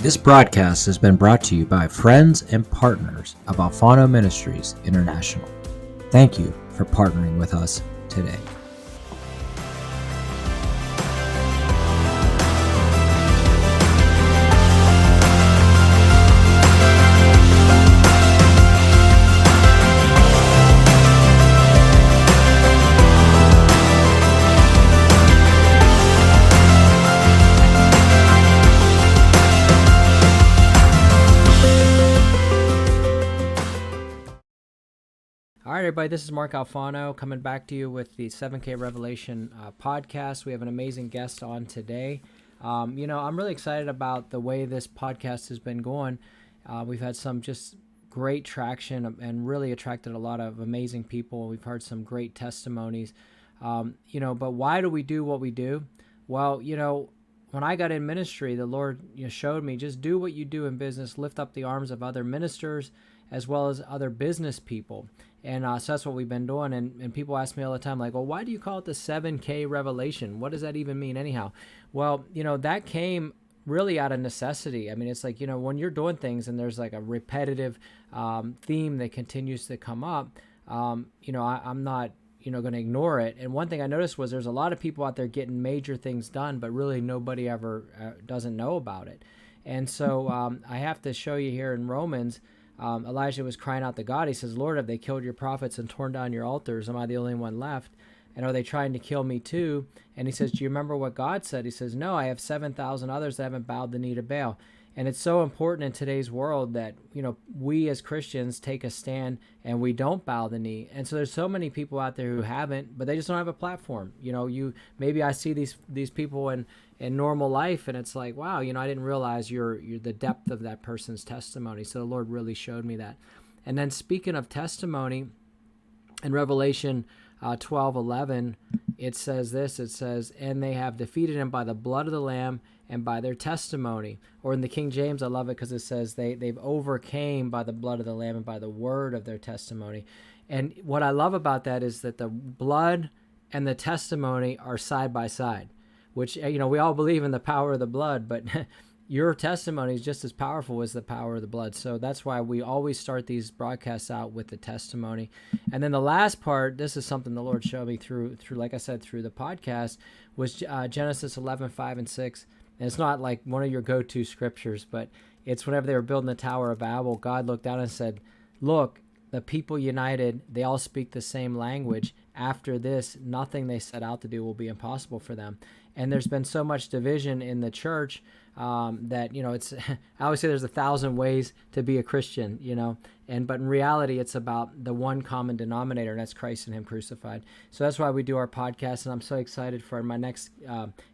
This broadcast has been brought to you by friends and partners of Alfano Ministries International. Thank you for partnering with us today. All right, everybody, this is Marc Alfano coming back to you with the 7K Revelation podcast. We have an amazing guest on today. I'm really excited about the way this podcast has been going. We've had some just great traction and really attracted a lot of amazing people. We've heard some great testimonies. But why do we do what we do? Well, when I got in ministry, the Lord showed me just do what you do in business, lift up the arms of other ministers as well as other business people. And so that's what we've been doing. And people ask me all the time, like, well, why do you call it the 7K Revelation? What does that even mean anyhow? Well, that came really out of necessity. I mean, it's like, when you're doing things and there's like a repetitive theme that continues to come up, I'm not, going to ignore it. And one thing I noticed was there's a lot of people out there getting major things done, but really nobody ever doesn't know about it. And so I have to show you here in Romans, Elijah was crying out to God. He says, Lord, have they killed your prophets and torn down your altars? Am I the only one left? And are they trying to kill me too? And he says, do you remember what God said? He says, no, I have 7,000 others that haven't bowed the knee to Baal. And it's so important in today's world that, we as Christians take a stand and we don't bow the knee. And so there's so many people out there who haven't, but they just don't have a platform. Maybe I see these people in normal life and it's like, wow, I didn't realize you're the depth of that person's testimony. So the Lord really showed me that. And then speaking of testimony, in Revelation 12:11, it says this, and they have defeated him by the blood of the Lamb and by their testimony. Or in the King James, I love it because it says they've overcame by the blood of the Lamb and by the word of their testimony. And what I love about that is that the blood and the testimony are side by side, which, we all believe in the power of the blood, but your testimony is just as powerful as the power of the blood. So that's why we always start these broadcasts out with the testimony. And then the last part, this is something the Lord showed me through, like I said, through the podcast, was Genesis 11:5 and 6. And it's not like one of your go-to scriptures, but it's whenever they were building the Tower of Babel, God looked down and said, look, the people united, they all speak the same language. After this, nothing they set out to do will be impossible for them. And there's been so much division in the church that, it's, I always say there's 1,000 ways to be a Christian, but in reality, it's about the one common denominator, and that's Christ and him crucified. So that's why we do our podcast. And I'm so excited for my next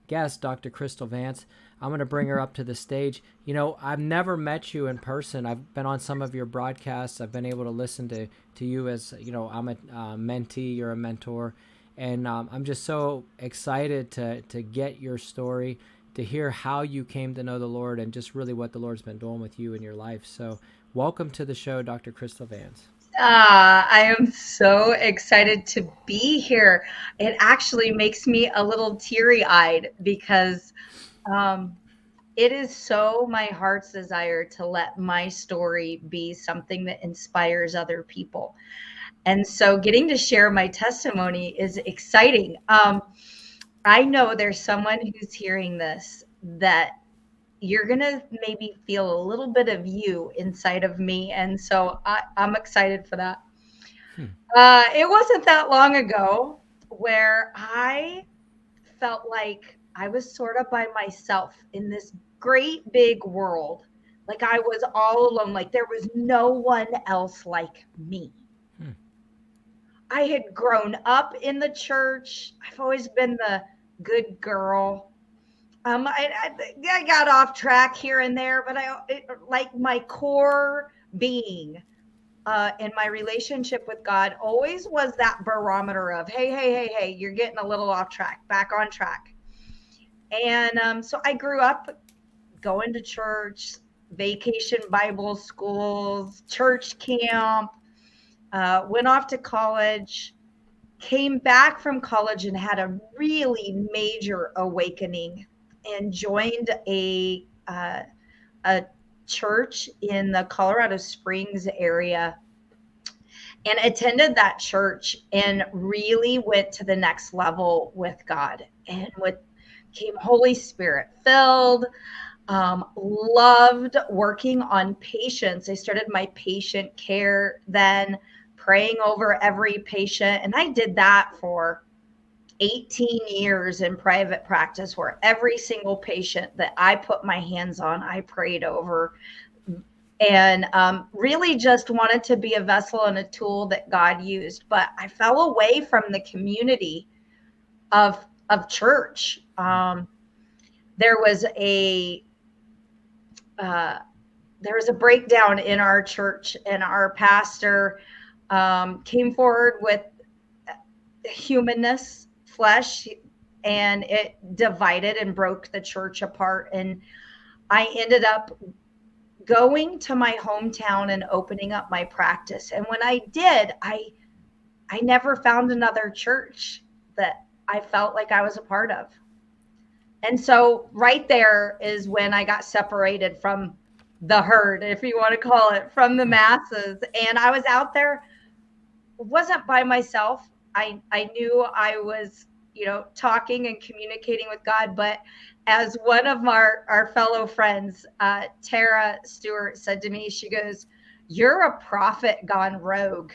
guest, Dr. Kristal Vance. I'm going to bring her up to the stage. I've never met you in person. I've been on some of your broadcasts. I've been able to listen to you as, I'm a mentee, you're a mentor. And I'm just so excited to get your story, to hear how you came to know the Lord and just really what the Lord's been doing with you in your life. So welcome to the show, Dr. Kristal Vance. I am so excited to be here. It actually makes me a little teary-eyed because it is so my heart's desire to let my story be something that inspires other people. And so getting to share my testimony is exciting. I know there's someone who's hearing this that you're going to maybe feel a little bit of you inside of me. And so I'm excited for that. It wasn't that long ago where I felt like I was sort of by myself in this great big world. Like I was all alone, like there was no one else like me. I had grown up in the church. I've always been the good girl. I got off track here and there, but like my core being in my relationship with God always was that barometer of, hey, you're getting a little off track, back on track. And so I grew up going to church, vacation Bible schools, church camp, went off to college, came back from college and had a really major awakening and joined a a church in the Colorado Springs area and attended that church and really went to the next level with God and what came Holy Spirit filled. Loved working on patients. I started my patient care then, praying over every patient. And I did that for 18 years in private practice, where every single patient that I put my hands on, I prayed over, and really just wanted to be a vessel and a tool that God used. But I fell away from the community of church. There was a there was a breakdown in our church, and our pastor came forward with humanness, flesh, and it divided and broke the church apart. And I ended up going to my hometown and opening up my practice. And when I did, I never found another church that I felt like I was a part of. And so right there is when I got separated from the herd, if you want to call it, from the masses. And I was out there, wasn't by myself. I knew I was, talking and communicating with God. But as one of our fellow friends, Tara Stewart, said to me, she goes, "You're a prophet gone rogue."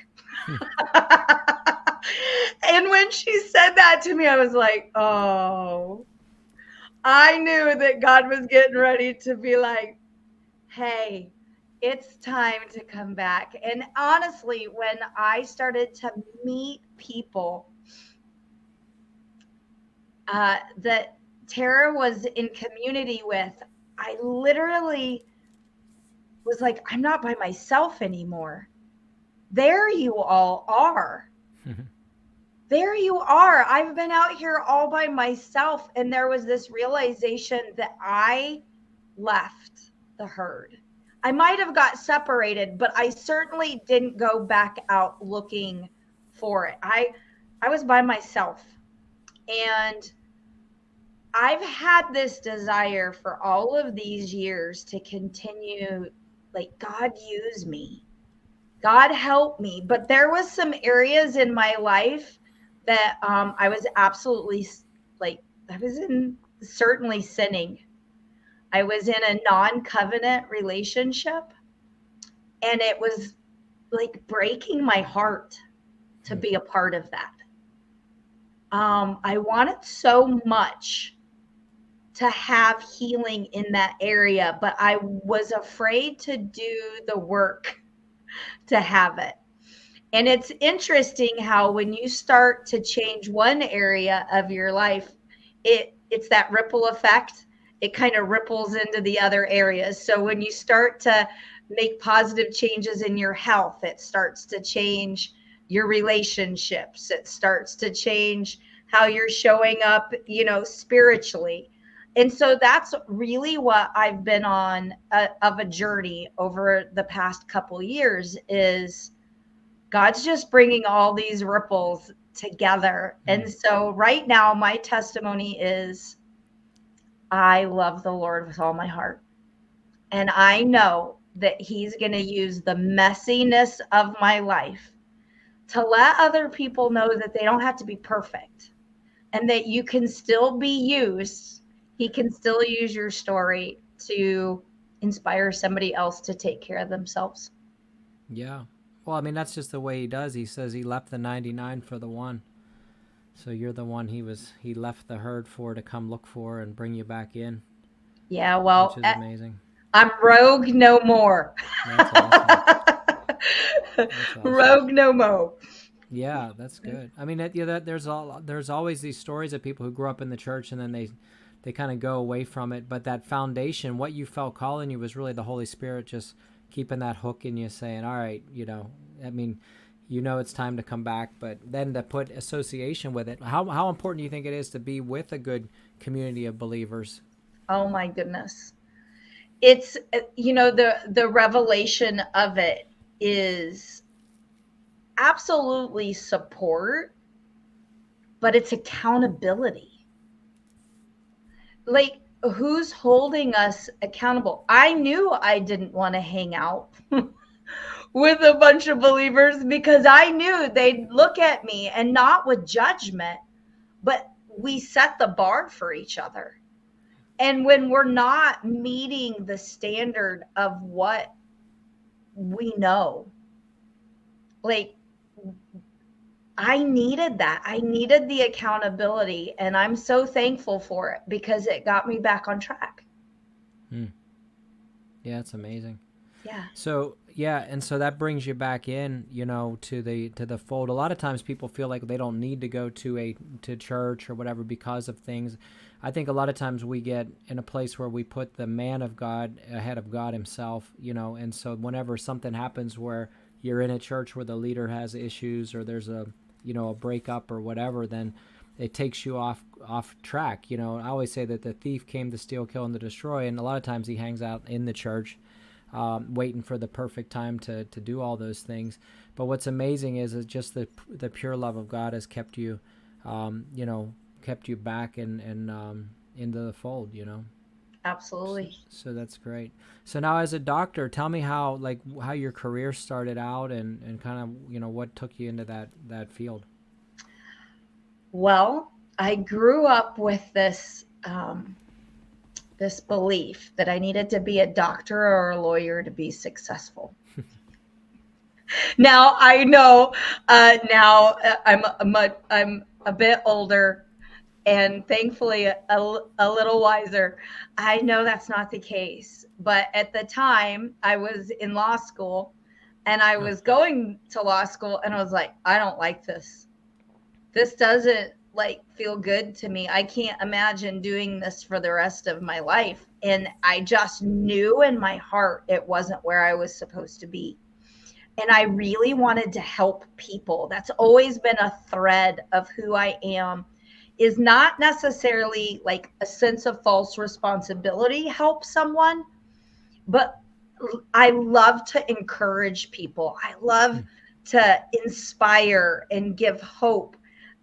And when she said that to me, I was like, oh, I knew that God was getting ready to be like, hey, it's time to come back. And honestly, when I started to meet people that Tara was in community with, I literally was like, I'm not by myself anymore. There you all are. There you are. I've been out here all by myself. And there was this realization that I left the herd. I might have got separated, but I certainly didn't go back out looking for it. I was by myself. And I've had this desire for all of these years to continue, like, God use me. God help me. But there was some areas in my life that I was absolutely, like, I was in certainly sinning. I was in a non-covenant relationship, and it was like breaking my heart to be a part of that. I wanted so much to have healing in that area, but I was afraid to do the work to have it. And it's interesting how when you start to change one area of your life, it's that ripple effect. It kind of ripples into the other areas. So when you start to make positive changes in your health, it starts to change your relationships. It starts to change how you're showing up, spiritually. And so that's really what I've been on of a journey over the past couple years, is God's just bringing all these ripples together. And so right now, my testimony is I love the Lord with all my heart. And I know that He's going to use the messiness of my life to let other people know that they don't have to be perfect and that you can still be used. He can still use your story to inspire somebody else to take care of themselves. Yeah. Well, I mean, that's just the way He does. He says He left the 99 for the one. So you're the one He left the herd for, to come look for and bring you back in. Yeah, well, which is amazing. I'm rogue no more. That's awesome. That's awesome. Rogue no more. Yeah, that's good. I mean, there's always these stories of people who grew up in the church and then they kind of go away from it. But that foundation, what you felt calling you, was really the Holy Spirit just keeping that hook in you, saying, all right, I mean, it's time to come back. But then to put association with it, how important do you think it is to be with a good community of believers? Oh my goodness. It's, the revelation of it is absolutely support, but it's accountability. Like, who's holding us accountable? I knew I didn't want to hang out with a bunch of believers because I knew they'd look at me, and not with judgment, but we set the bar for each other. And when we're not meeting the standard of what we know, like, I needed that. I needed the accountability, and I'm so thankful for it because it got me back on track. Yeah, it's amazing. Yeah. So yeah, and so that brings you back in, to the fold. A lot of times people feel like they don't need to go to church or whatever because of things. I think a lot of times we get in a place where we put the man of God ahead of God himself, and so whenever something happens where you're in a church where the leader has issues, or there's a breakup or whatever, then it takes you off track. I always say that the thief came to steal, kill, and to destroy, and a lot of times he hangs out in the church, waiting for the perfect time to do all those things. But what's amazing is just the pure love of God has kept you, kept you back and into the fold. Absolutely. So that's great. So now, as a doctor, tell me how your career started out, and kind of what took you into that field. Well, I grew up with this belief that I needed to be a doctor or a lawyer to be successful. Now I know. I'm a bit older, and thankfully a little wiser. I know that's not the case, but at the time I was in law school, and I was going to law school, and I was like, I don't like this. This doesn't feel good to me. I can't imagine doing this for the rest of my life. And I just knew in my heart it wasn't where I was supposed to be. And I really wanted to help people. That's always been a thread of who I am, is not necessarily like a sense of false responsibility, help someone, but I love to encourage people. I love to inspire and give hope.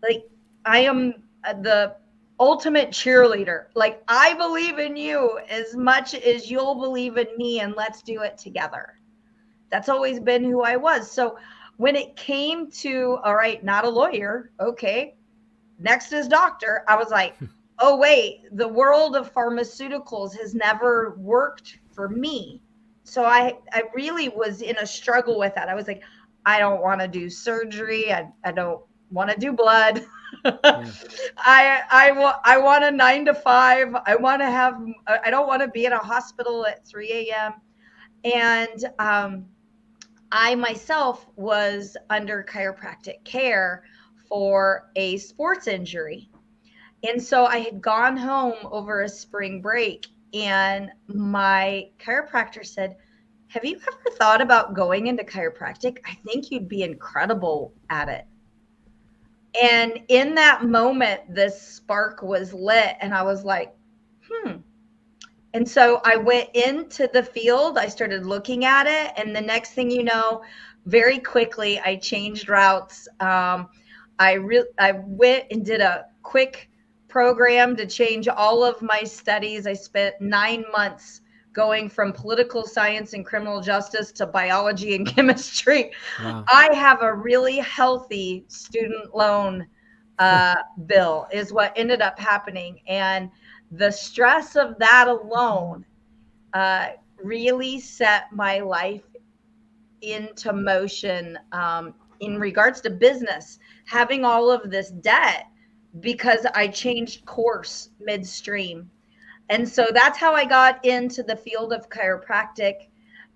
Like, I am the ultimate cheerleader. Like, I believe in you as much as you'll believe in me, and let's do it together. That's always been who I was. So when it came to, all right, not a lawyer, okay, next is doctor, I was like, oh, wait, the world of pharmaceuticals has never worked for me. So I really was in a struggle with that. I was like, I don't want to do surgery. I don't want to do blood. Yeah. I want a 9 to 5. I don't want to be in a hospital at 3 a.m. And I myself was under chiropractic care for a sports injury. And so I had gone home over a spring break, and my chiropractor said, have you ever thought about going into chiropractic? I think you'd be incredible at it. And in that moment, this spark was lit, and I was like, And so I went into the field. I started looking at it. And the next thing you know, very quickly, I changed routes. I went and did a quick program to change all of my studies. I spent 9 months going from political science and criminal justice to biology and chemistry. Wow. I have a really healthy student loan bill is what ended up happening. And the stress of that alone really set my life into motion in regards to business, having all of this debt because I changed course midstream. And so that's how I got into the field of chiropractic,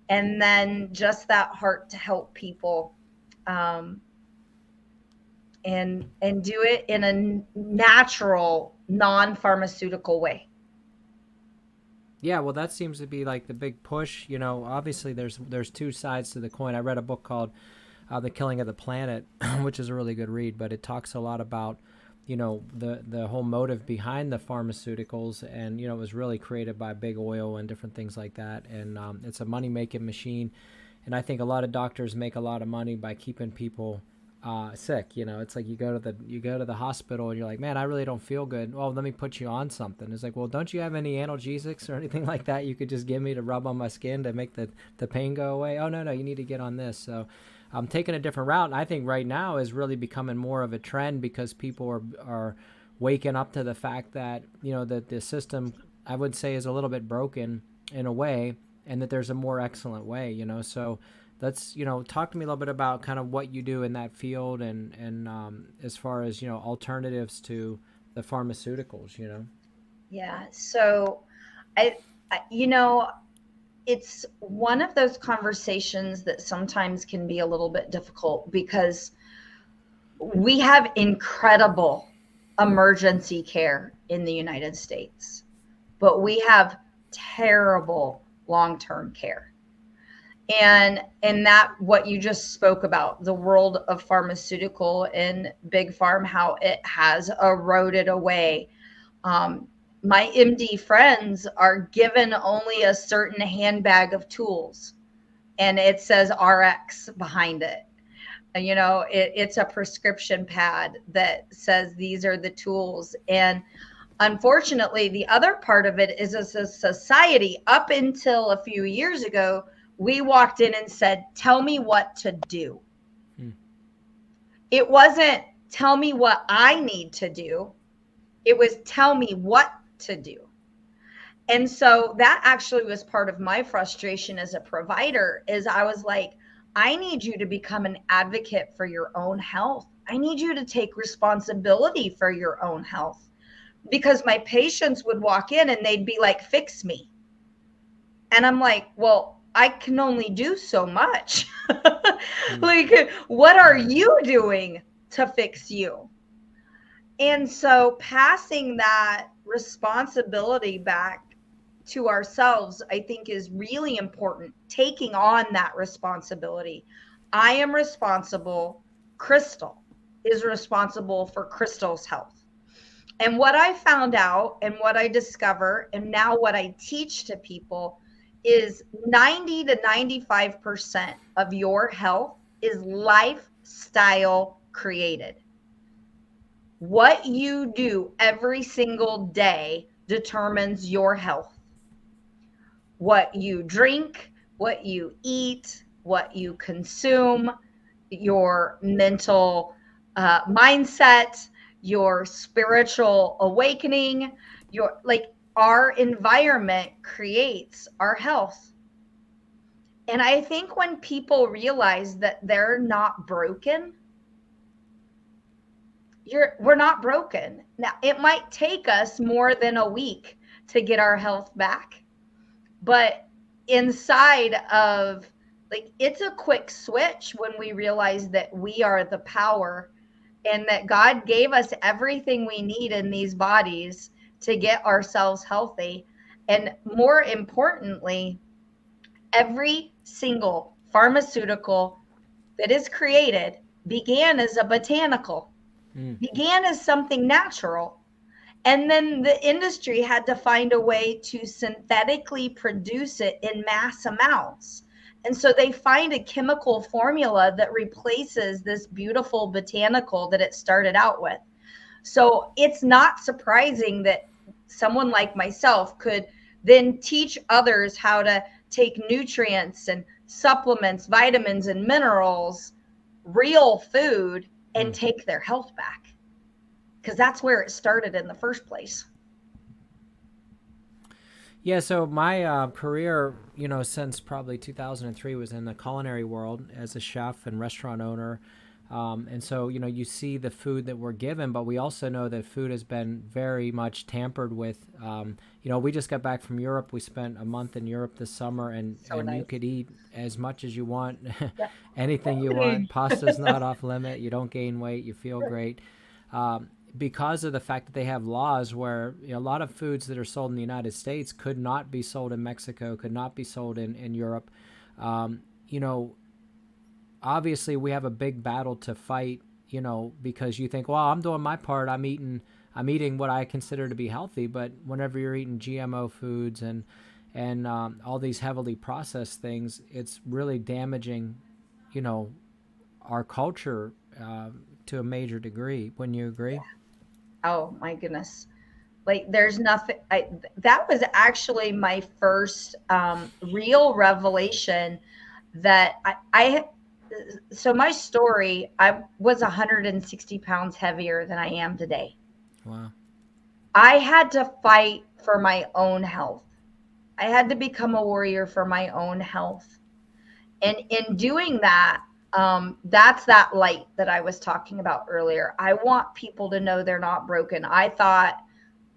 and then just that heart to help people, and do it in a natural, non-pharmaceutical way. Yeah, well, that seems to be like the big push. Obviously, there's two sides to the coin. I read a book called "The Killing of the Planet," which is a really good read, but it talks a lot about the whole motive behind the pharmaceuticals, and it was really created by big oil and different things like that, and it's a money making machine. And I think a lot of doctors make a lot of money by keeping people sick. It's like you go to the hospital and you're like, man, I really don't feel good. Well, let me put you on something. It's like, well, don't you have any analgesics or anything like that you could just give me to rub on my skin to make the pain go away? Oh, no, you need to get on this. So I'm taking a different route. And I think right now is really becoming more of a trend because people are waking up to the fact that, that the system, I would say, is a little bit broken in a way, and that there's a more excellent way, so let's talk to me a little bit about kind of what you do in that field, and as far as alternatives to the pharmaceuticals. Yeah. So I it's one of those conversations that sometimes can be a little bit difficult because we have incredible emergency care in the United States, but we have terrible long-term care. And that what you just spoke about, the world of pharmaceutical and big farm, how it has eroded away. um, my MD friends are given only a certain handbag of tools, and it says RX behind it. And, it's a prescription pad that says these are the tools. And unfortunately, the other part of it is, as a society, up until a few years ago, we walked in and said, tell me what to do. Hmm. It wasn't tell me what I need to do. It was tell me what to do. And so that actually was part of my frustration as a provider, is I was like, I need you to become an advocate for your own health. I need you to take responsibility for your own health, because my patients would walk in and they'd be like, fix me. And I'm like, well, I can only do so much. Hmm. Like, what are you doing to fix you? And so passing that responsibility back to ourselves, I think, is really important. Taking on that responsibility. I am responsible. Kristal is responsible for Kristal's health. And what I found out and what I discover, and now what I teach to people, is 90 to 95% of your health is lifestyle created. What you do every single day determines your health. What you drink, what you eat, what you consume, your mental mindset, your spiritual awakening, your, like, our environment creates our health. And I think when people realize that they're not broken, we're not broken. Now, it might take us more than a week to get our health back, but inside of, like, it's a quick switch when we realize that we are the power, and that God gave us everything we need in these bodies to get ourselves healthy. And more importantly, every single pharmaceutical that is created began as a botanical, Hmm. began as something natural. And then the industry had to find a way to synthetically produce it in mass amounts. And so they find a chemical formula that replaces this beautiful botanical that it started out with. So it's not surprising that someone like myself could then teach others how to take nutrients and supplements, vitamins and minerals, real food, Hmm. and take their health back, because that's where it started in the first place. Yeah, so my career, since probably 2003 was in the culinary world as a chef and restaurant owner. And so, you see the food that we're given, but we also know that food has been very much tampered with. We just got back from Europe. We spent a month in Europe this summer, So and you nice. could eat as much as you want, Yeah. anything you want. Pasta's not off limit. You don't gain weight. You feel great. Because of the fact that they have laws where a lot of foods that are sold in the United States could not be sold in Mexico, could not be sold in Europe. Um, you know, Obviously we have a big battle to fight, because you think, well, I'm doing my part. I'm eating what I consider to be healthy. But whenever you're eating GMO foods and all these heavily processed things, it's really damaging, you know, our culture to a major degree. Wouldn't you agree? Oh my goodness. Like there's nothing that was actually my first real revelation that I so my story, I was 160 pounds heavier than I am today. Wow. I had to fight for my own health. I had to become a warrior for my own health. And in doing that, that's that light that I was talking about earlier. I want people to know they're not broken. I thought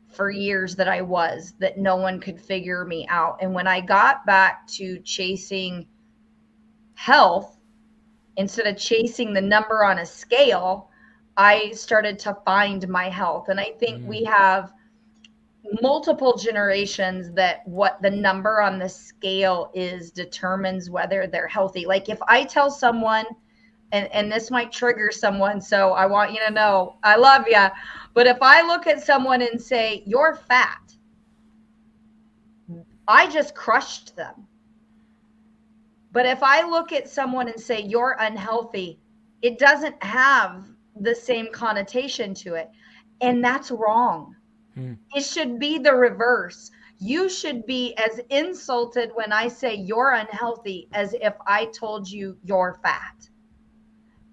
for years that I was, that no one could figure me out. And when I got back to chasing health, instead of chasing the number on a scale, I started to find my health. And I think we have multiple generations that what the number on the scale is determines whether they're healthy. Like if I tell someone, and this might trigger someone, so I want you to know I love you. But if I look at someone and say, you're fat, I just crushed them. But if I look at someone and say, you're unhealthy, it doesn't have the same connotation to it. And that's wrong. It should be the reverse. You should be as insulted when I say you're unhealthy as if I told you you're fat.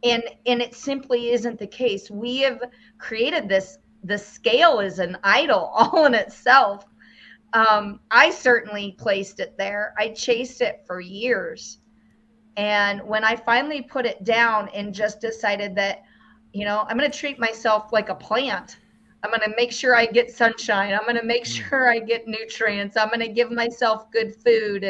And it simply isn't the case. We have created this, the scale is an idol all in itself. I certainly placed it there. I chased it for years. And when I finally put it down and just decided that, I'm going to treat myself like a plant. I'm going to make sure I get sunshine. I'm going to make sure I get nutrients. I'm going to give myself good food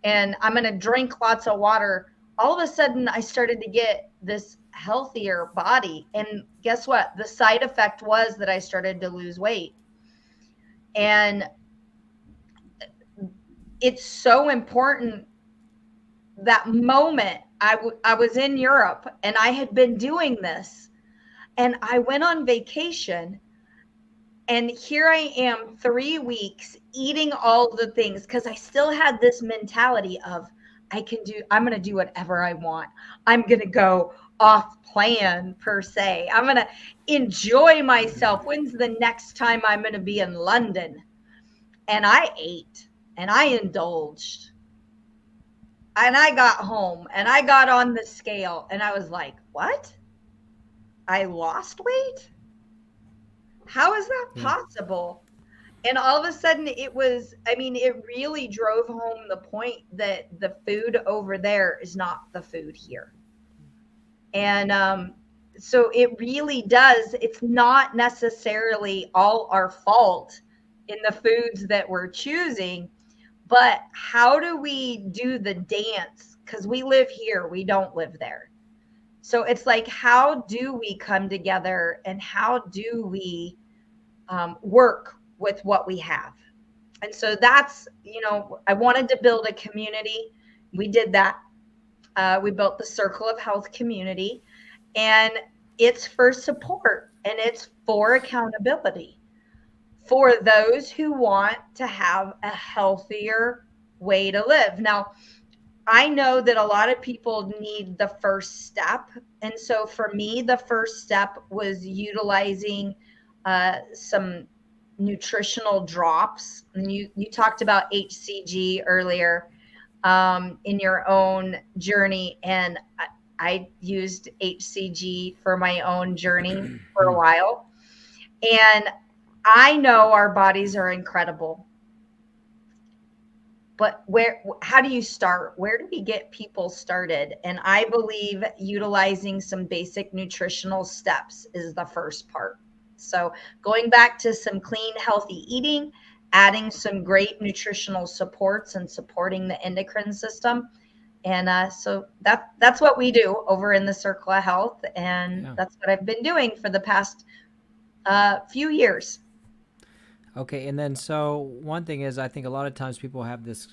and I'm going to drink lots of water. All of a sudden I started to get this healthier body. And guess what? The side effect was that I started to lose weight. And it's so important. That moment I was in Europe and I had been doing this and I went on vacation and here I am 3 weeks eating all the things because I still had this mentality of I'm going to do whatever I want. I'm going to go off plan per se. I'm going to enjoy myself. When's the next time I'm going to be in London? And I ate and I indulged. And I got home and I got on the scale and I was like, what? I lost weight? How is that possible? And all of a sudden it really drove home the point that the food over there is not the food here. And so it really does. It's not necessarily all our fault in the foods that we're choosing. But how do we do the dance? Because we live here, we don't live there. So it's like, how do we come together and how do we work with what we have? And so that's, I wanted to build a community. We did that. We built the Circle of Health community, and it's for support and it's for accountability. For those who want to have a healthier way to live. Now, I know that a lot of people need the first step. And so for me, the first step was utilizing some nutritional drops. And you talked about HCG earlier in your own journey. And I used HCG for my own journey for a while. And I know our bodies are incredible, but how do you start? Where do we get people started? And I believe utilizing some basic nutritional steps is the first part. So going back to some clean, healthy eating, adding some great nutritional supports and supporting the endocrine system. And so that's what we do over in the Circle of Health. And that's what I've been doing for the past few years. Okay, and then so one thing is, I think a lot of times people have this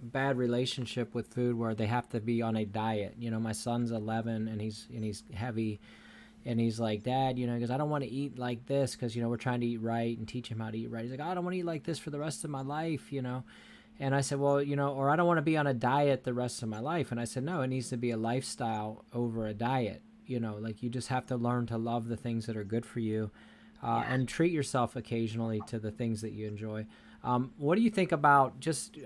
bad relationship with food where they have to be on a diet. My son's 11 and he's heavy, and he's like, Dad, he goes, I don't want to eat like this because we're trying to eat right and teach him how to eat right. He's like, I don't want to eat like this for the rest of my life, And I said, well, or I don't want to be on a diet the rest of my life. And I said, no, it needs to be a lifestyle over a diet. You know, like you just have to learn to love the things that are good for you, Yeah. and treat yourself occasionally to the things that you enjoy. What do you think about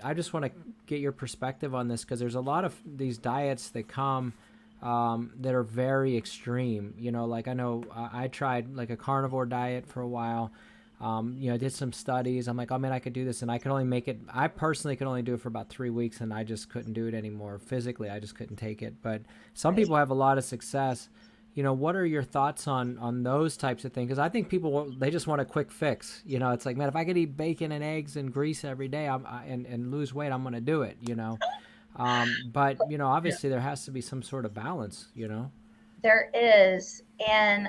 I just want to get your perspective on this, because there's a lot of these diets that come that are very extreme. You know, like I know I tried like a carnivore diet for a while. You know, I did some studies. I'm like, oh man, I could do this, and I could only make it. I personally could only do it for about 3 weeks, and I just couldn't do it anymore. Physically, I just couldn't take it. But some Right. people have a lot of success. You know, what are your thoughts on those types of things? Because I think people, they just want a quick fix. You know, it's like, man, if I could eat bacon and eggs and grease every day, and lose weight, I'm going to do it. You know, but you know, Yeah. obviously there has to be some sort of balance. You know. There is. And,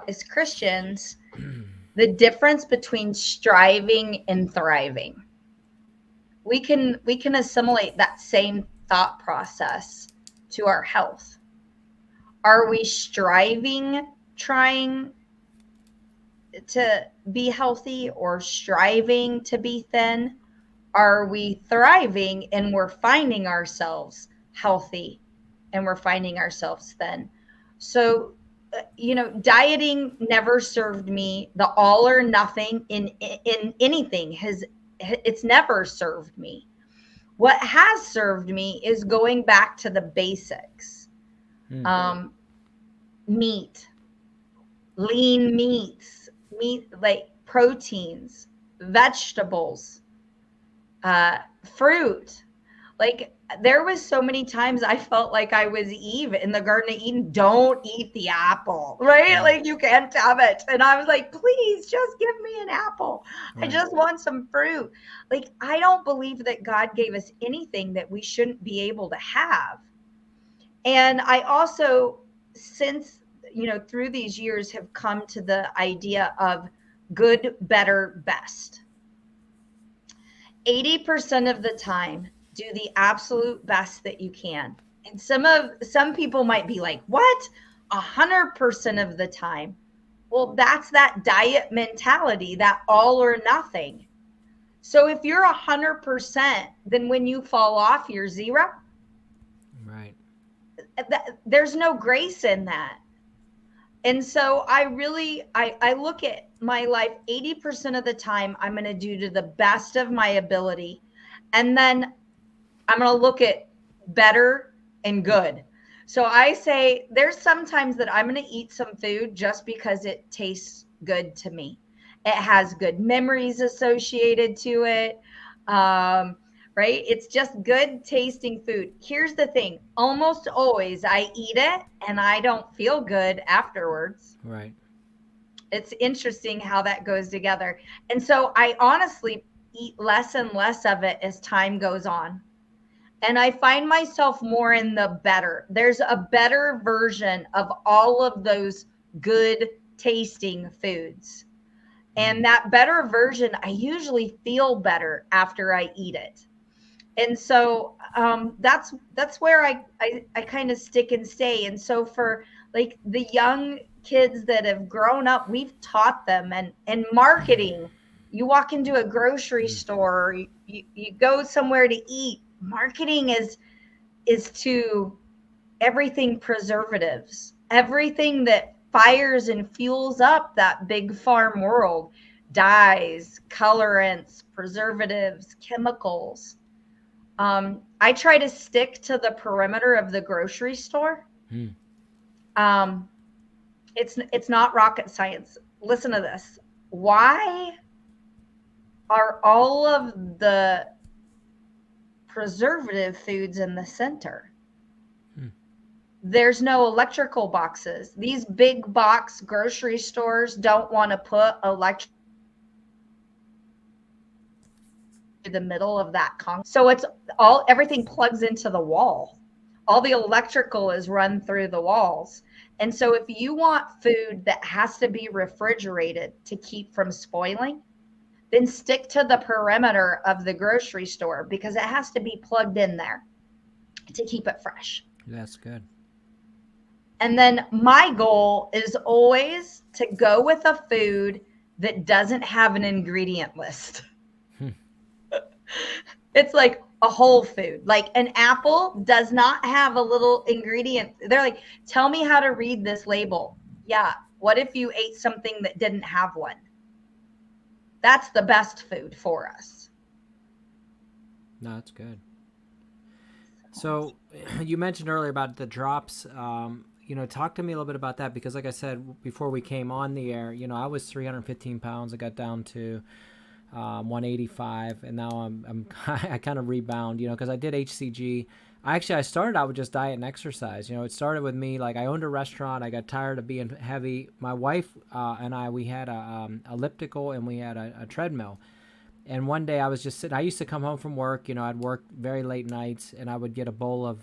as Christians, the difference between striving and thriving, we can assimilate that same thought process to our health. Are we striving, trying to be healthy, or striving to be thin? Are we thriving and we're finding ourselves healthy and we're finding ourselves thin? So, dieting never served me. The all or nothing in anything has, it's never served me. What has served me is going back to the basics. Hmm. Um, Meat, lean meat like proteins, vegetables, fruit. Like, there was so many times I felt like I was Eve in the Garden of Eden. Don't eat the apple, right? Yeah. Like, you can't have it. And I was like, please just give me an apple. I Right. just want some fruit. Like, I don't believe that God gave us anything that we shouldn't be able to have. And I also, since, through these years, have come to the idea of good, better, best. 80% of the time, do the absolute best that you can. And some people might be like, what? 100% of the time. Well, that's that diet mentality, that all or nothing. So if you're 100%, then when you fall off, you're zero. Right. There's no grace in that. And so I look at my life, 80% of the time I'm going to do to the best of my ability. And then I'm going to look at better and good. So I say there's sometimes that I'm going to eat some food just because it tastes good to me. It has good memories associated to it. Um, right? It's just good tasting food. Here's the thing, almost always I eat it and I don't feel good afterwards. Right. It's interesting how that goes together. And so I honestly eat less and less of it as time goes on. And I find myself more in the better. There's a better version of all of those good tasting foods. And that better version, I usually feel better after I eat it. And so that's where I kind of stick and stay. And so for like the young kids that have grown up, we've taught them, and marketing. You walk into a grocery store, you go somewhere to eat. Marketing is to everything preservatives, everything that fires and fuels up that big farm world, dyes, colorants, preservatives, chemicals. I try to stick to the perimeter of the grocery store. Hmm. Um, it's not rocket science. Listen to this. Why are all of the preservative foods in the center? Hmm. There's no electrical boxes. These big box grocery stores don't want to put electric in the middle of that so it's all, everything plugs into the wall. All the electrical is run through the walls. And so if you want food that has to be refrigerated to keep from spoiling, then stick to the perimeter of the grocery store, because it has to be plugged in there to keep it fresh. That's good. And then my goal is always to go with a food that doesn't have an ingredient list. Hmm. It's like, a whole food. Like an apple does not have a little ingredient. They're like, tell me how to read this label. Yeah. What if you ate something that didn't have one? That's the best food for us. No, that's good. So, So you mentioned earlier about the drops. Talk to me a little bit about that because, like I said before we came on the air, I was 315 pounds. I got down to 185, and now I'm I kind of rebound, because I did HCG. I started out with just diet and exercise. It started with me, like, I owned a restaurant. I got tired of being heavy. My wife and I, we had a elliptical, and we had a treadmill. And one day I was just sitting. I used to come home from work. I'd work very late nights, and I would get a bowl of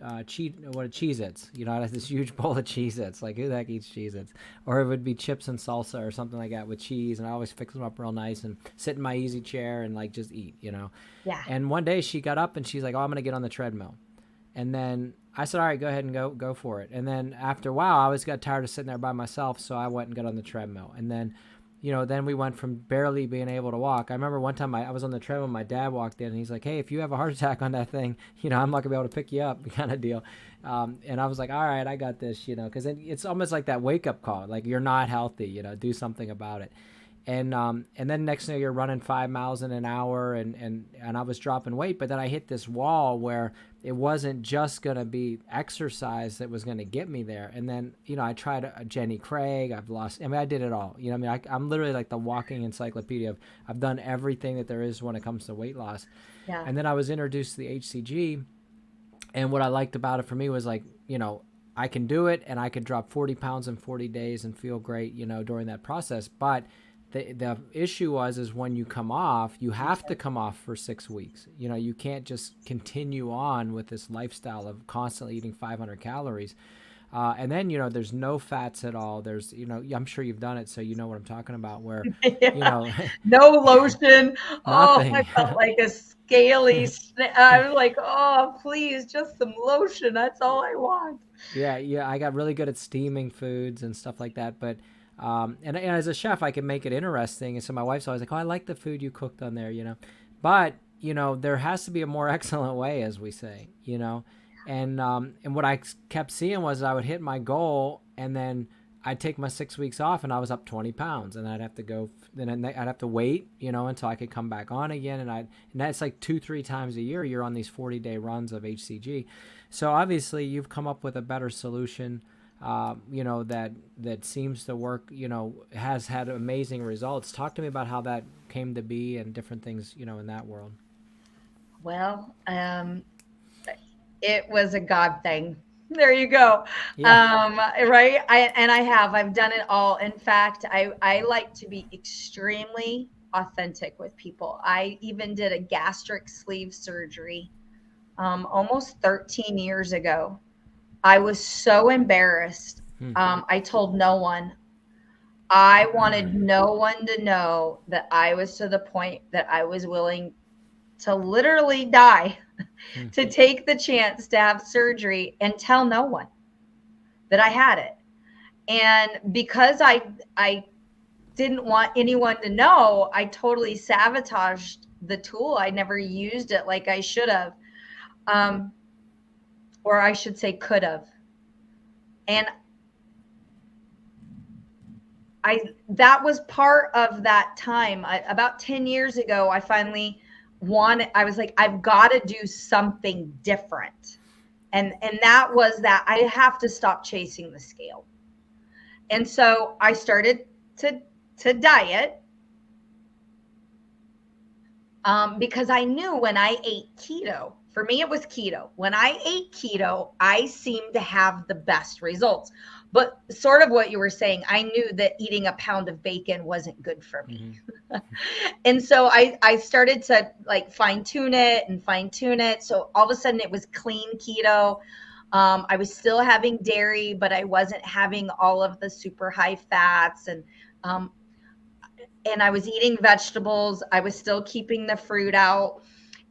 Cheez-Its. I'd have this huge bowl of Cheez-Its. Like, who the heck eats Cheez-Its? Or it would be chips and salsa or something like that with cheese, and I always fix them up real nice and sit in my easy chair and, like, just eat. yeah. And one day she got up and she's like, "Oh, I'm gonna get on the treadmill." And then I said, "All right, go ahead and go for it." And then after a while, I always got tired of sitting there by myself, so I went and got on the treadmill. And then we went from barely being able to walk. I remember one time I was on the treadmill, my dad walked in and he's like, "Hey, if you have a heart attack on that thing, I'm not gonna be able to pick you up," kind of deal. And I was like, "All right, I got this," because it's almost like that wake up call, like, you're not healthy, do something about it. And then next thing you're running 5 miles in an hour, and I was dropping weight, but then I hit this wall where it wasn't just gonna be exercise that was gonna get me there. And then I tried Jenny Craig. I've lost. I mean, I did it all. I'm literally like the walking encyclopedia. I've done everything that there is when it comes to weight loss. Yeah. And then I was introduced to the HCG, and what I liked about it for me was, like, I can do it, and I could drop 40 pounds in 40 days and feel great, during that process. But the issue is when you come off, you have to come off for 6 weeks. You can't just continue on with this lifestyle of constantly eating 500 calories. And then, there's no fats at all. There's, I'm sure you've done it, so you know what I'm talking about, where, Yeah. No lotion. Oh, I nothing. felt like a scaly. I was like, oh, please, just some lotion. That's all I want. Yeah, I got really good at steaming foods and stuff like that. But and as a chef, I can make it interesting. And so my wife's always like, "Oh, I like the food you cooked on there." But there has to be a more excellent way, as we say. And what I kept seeing was I would hit my goal, and then I'd take my 6 weeks off, and I was up 20 pounds, and I'd have to go. Then I'd have to wait, until I could come back on again, and that's like 2-3 times a year. You're on these 40-day runs of HCG, so obviously you've come up with a better solution, that seems to work. Has had amazing results. Talk to me about how that came to be and different things, in that world. Well, it was a God thing. There you go. Yeah. Right. I've done it all. In fact, I like to be extremely authentic with people. I even did a gastric sleeve surgery almost 13 years ago. I was so embarrassed. Hmm. I told no one. I wanted no one to know that I was to the point that I was willing to literally die Hmm. to take the chance to have surgery and tell no one that I had it. And because I didn't want anyone to know, I totally sabotaged the tool. I never used it like I should have, um, or I should say could have. And that was part of that time. About 10 years ago, I finally I was like, I've got to do something different. And that was that I have to stop chasing the scale. And so I started to diet, because I knew when I ate keto, for me, it was keto. When I ate keto, I seemed to have the best results. But sort of what you were saying, I knew that eating a pound of bacon wasn't good for me. Mm-hmm. And so I started to, like, fine tune it. So all of a sudden it was clean keto. I was still having dairy, but I wasn't having all of the super high fats, and I was eating vegetables. I was still keeping the fruit out,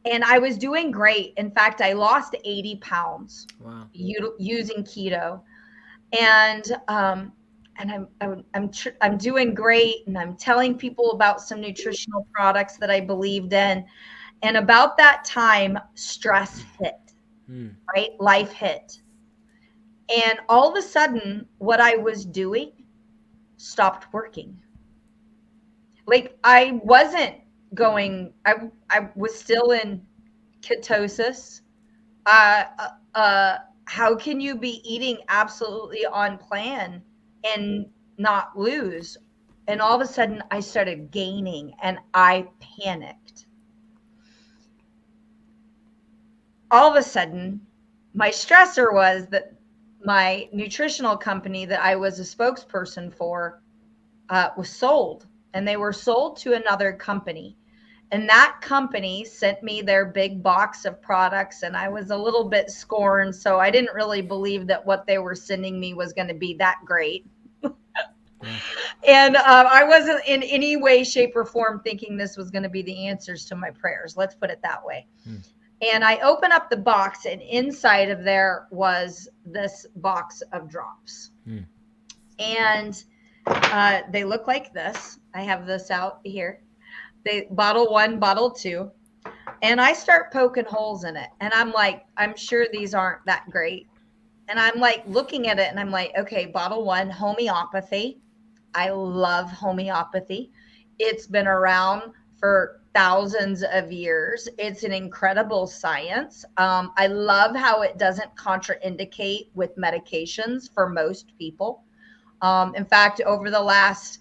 and I was doing great. In fact, I lost 80 pounds. Wow. Using keto, and I'm doing great, and I'm telling people about some nutritional products that I believed in, And about that time, stress hit, right? Life hit. And all of a sudden, what I was doing stopped working. Like I wasn't going, I was still in ketosis. Uh, how can you be eating absolutely on plan and not lose? And all of a sudden, I started gaining and I panicked. All of a sudden, my stressor was that my nutritional company that I was a spokesperson for was sold, and they were sold to another company. And that company sent me their big box of products, and I was a little bit scorned. So I didn't really believe that what they were sending me was going to be that great. And I wasn't in any way, shape, or form thinking this was going to be the answers to my prayers. Let's put it that way. And I open up the box, and inside of there was this box of drops. And they look like this. I have this out here. They bottle 1, bottle 2. And I start poking holes in it. And I'm like, I'm sure these aren't that great. And I'm like looking at it and I'm like, okay, bottle 1, homeopathy. I love homeopathy. It's been around for thousands of years. It's an incredible science. I love how it doesn't contraindicate with medications for most people. In fact, over the last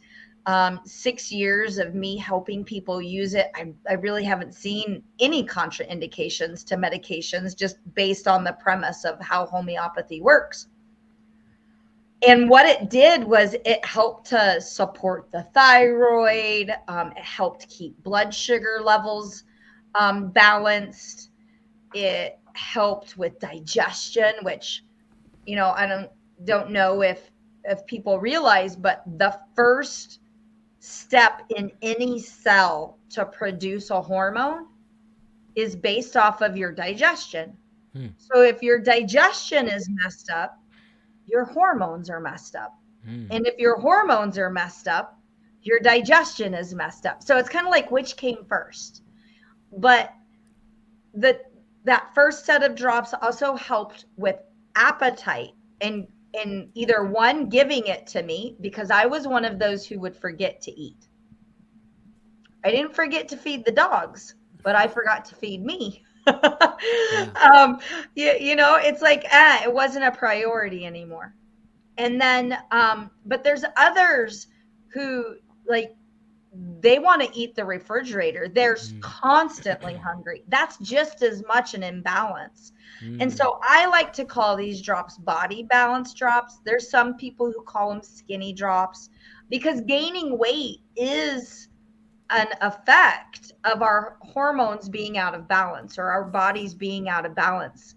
6 years of me helping people use it, I really haven't seen any contraindications to medications just based on the premise of how homeopathy works. And what it did was it helped to support the thyroid. It helped keep blood sugar levels balanced. It helped with digestion, which, I don't know if people realize, but the first step in any cell to produce a hormone is based off of your digestion. So if your digestion is messed up, your hormones are messed up. And if your hormones are messed up, your digestion is messed up. So it's kind of like which came first. But that first set of drops also helped with appetite and either one, giving it to me, because I was one of those who would forget to eat. I didn't forget to feed the dogs, but I forgot to feed me. It's like, it wasn't a priority anymore. And then, but there's others who they want to eat the refrigerator. They're constantly hungry. That's just as much an imbalance. And so I like to call these drops body balance drops. There's some people who call them skinny drops, because gaining weight is an effect of our hormones being out of balance or our bodies being out of balance.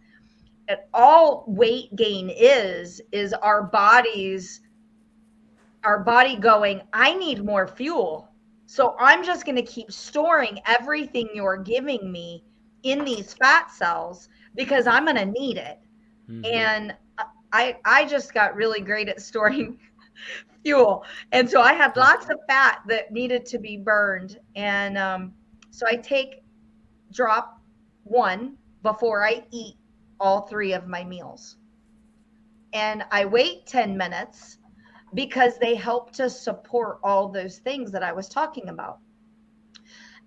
And all weight gain is our body going, I need more fuel. So I'm just going to keep storing everything you're giving me in these fat cells because I'm going to need it. And I just got really great at storing fuel. And so I had lots of fat that needed to be burned. And so I take drop 1 before I eat all 3 of my meals. And I wait 10 minutes because they help to support all those things that I was talking about.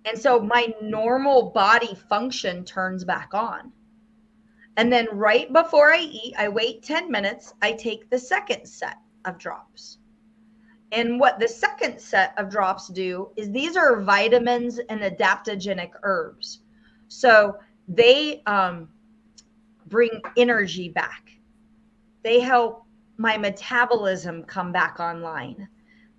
And so my normal body function turns back on. And then right before I eat, I wait 10 minutes, I take the second set of drops. And what the second set of drops do is these are vitamins and adaptogenic herbs. So they bring energy back. They help my metabolism come back online.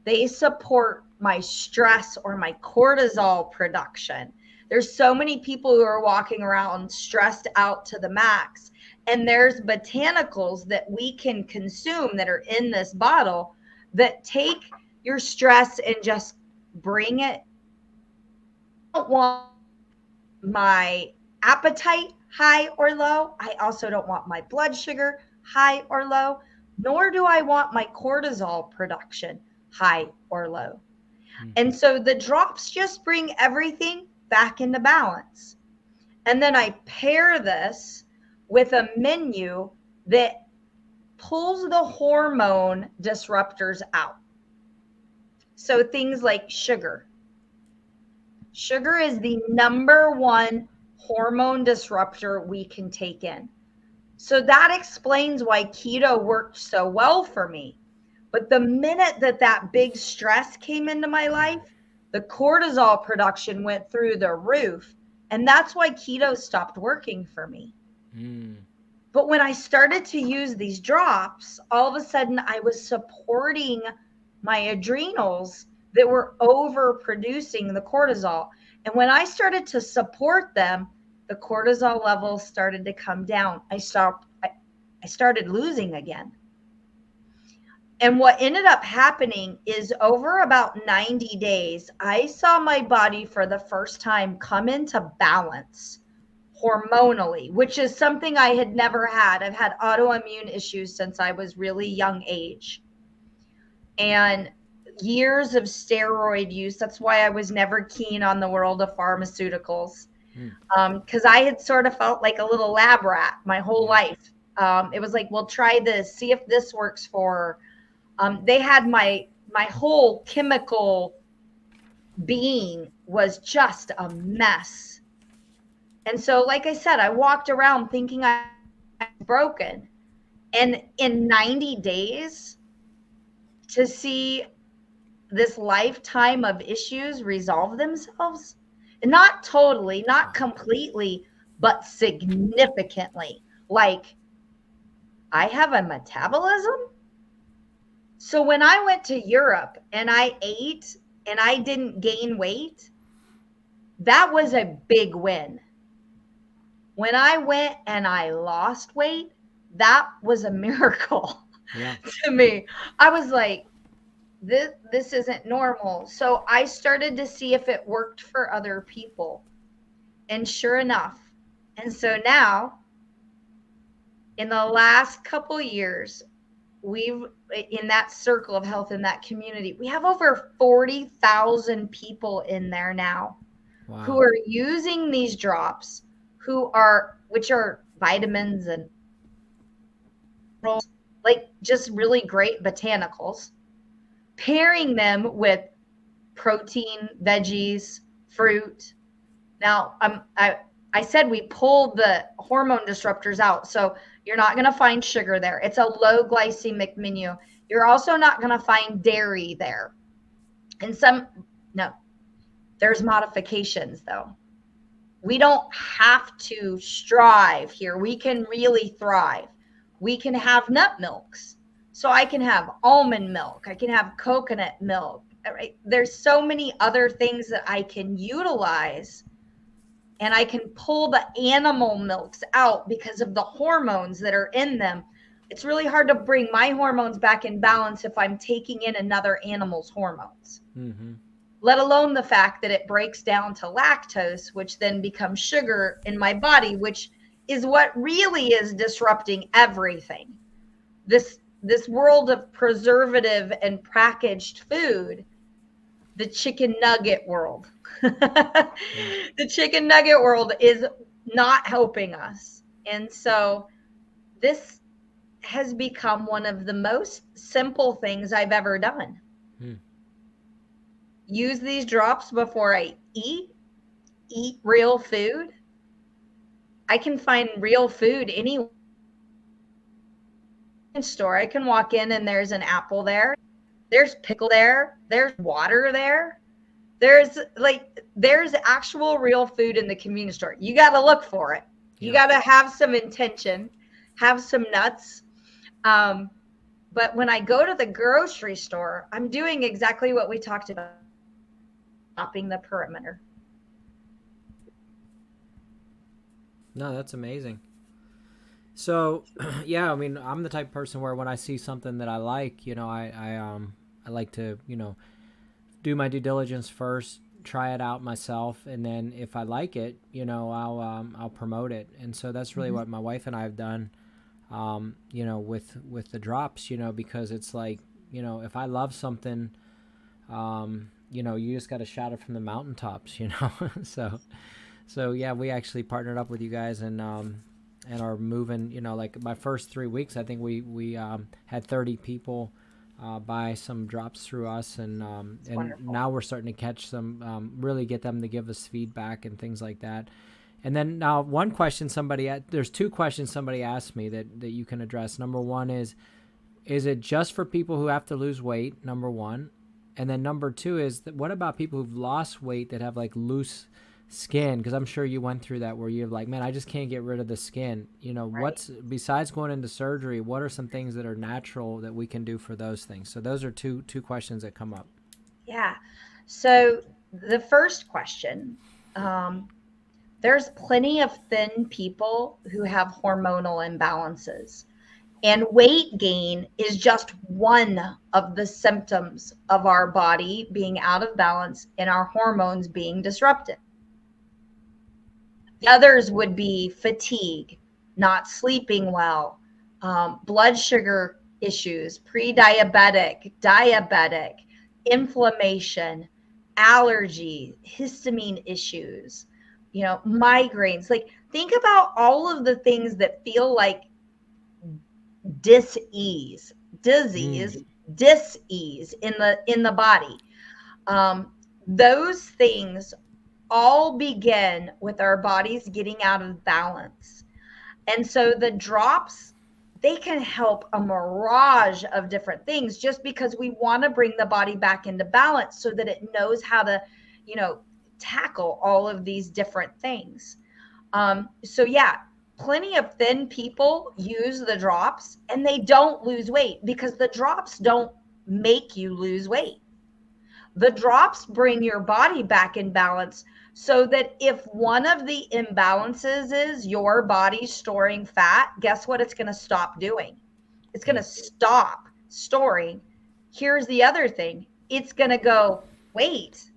They support my stress or my cortisol production. There's so many people who are walking around stressed out to the max. And there's botanicals that we can consume that are in this bottle that take your stress and just bring it. I don't want my appetite high or low. I also don't want my blood sugar high or low, nor do I want my cortisol production high or low. And so the drops just bring everything back into balance. And then I pair this with a menu that pulls the hormone disruptors out. So things like sugar. Sugar is the number one hormone disruptor we can take in. So that explains why keto worked so well for me. But the minute that big stress came into my life, the cortisol production went through the roof. And that's why keto stopped working for me. But when I started to use these drops, all of a sudden I was supporting my adrenals that were overproducing the cortisol. And when I started to support them, the cortisol levels started to come down. I started losing again. And what ended up happening is over about 90 days, I saw my body for the first time come into balance hormonally, which is something I had never had. I've had autoimmune issues since I was really young age. And years of steroid use. That's why I was never keen on the world of pharmaceuticals. Because I had sort of felt like a little lab rat my whole life. It was like, well, try this, see if this works for. They had my whole chemical being was just a mess. And so, like I said, I walked around thinking I was broken. And in 90 days, to see this lifetime of issues resolve themselves, not totally, not completely, but significantly. Like, I have a metabolism. So when I went to Europe and I ate and I didn't gain weight, that was a big win. When I went and I lost weight, that was a miracle to me. I was like, this isn't normal. So I started to see if it worked for other people. And sure enough. And so now, in the last couple years, we've, in that circle of health, in that community, we have over 40,000 people in there now who are using these drops, which are vitamins and like just really great botanicals, pairing them with protein, veggies, fruit. Now, I said we pulled the hormone disruptors out, so you're not going to find sugar there. It's a low glycemic menu. You're also not going to find dairy there. And there's modifications though. We don't have to strive here. We can really thrive. We can have nut milks. So I can have almond milk. I can have coconut milk. Right? There's so many other things that I can utilize, and I can pull the animal milks out because of the hormones that are in them. It's really hard to bring my hormones back in balance if I'm taking in another animal's hormones. Let alone the fact that it breaks down to lactose, which then becomes sugar in my body, which is what really is disrupting everything. This world of preservative and packaged food, the chicken nugget world. The chicken nugget world is not helping us. And so this has become one of the most simple things I've ever done. Use these drops before I eat real food. I can find real food anywhere. Store, I can walk in and there's an apple there, there's pickle there, there's water there, there's actual real food in the convenience store. You got to look for it. You got to have some intention, have some nuts. But when I go to the grocery store, I'm doing exactly what we talked about, stopping the perimeter. No, that's amazing. So, yeah, I mean, I'm the type of person where when I see something that I like, I like to, do my due diligence first, try it out myself, and then if I like it, I'll promote it. And so that's really what my wife and I have done, with the drops, because it's like, if I love something, you just got to shout it from the mountaintops, so So yeah, we actually partnered up with you guys and are moving. You know, like my first 3 weeks, I think we had 30 people buy some drops through us, It's and wonderful. now we're starting to catch some, really get them to give us feedback and things like that. And then now one question there's two questions somebody asked me that you can address. Number one is it just for people who have to lose weight? Number one. And then number two is that what about people who've lost weight that have like loose skin? Because I'm sure you went through that where you're like, man, I just can't get rid of the skin. You know, Right. what's besides going into surgery, what are some things that are natural that we can do for those things? So those are two questions that come up. Yeah. So the first question, um, there's plenty of thin people who have hormonal imbalances. And weight gain is just one of the symptoms of our body being out of balance and our hormones being disrupted. The others would be fatigue, not sleeping well, blood sugar issues, pre diabetic, diabetic, inflammation, allergy, histamine issues, migraines. Like, think about all of the things that feel like dis-ease, Mm. disease, dis-ease in the body. Um, those things all begin with our bodies getting out of balance. And so the drops, they can help a mirage of different things just because we want to bring the body back into balance so that it knows how to, you know, tackle all of these different things. So yeah, plenty of thin people use the drops and they don't lose weight because the drops don't make you lose weight. The drops bring your body back in balance so that if one of the imbalances is your body storing fat, guess what it's going to stop doing? It's going Yeah. to stop storing. Here's the other thing, it's going to go, wait,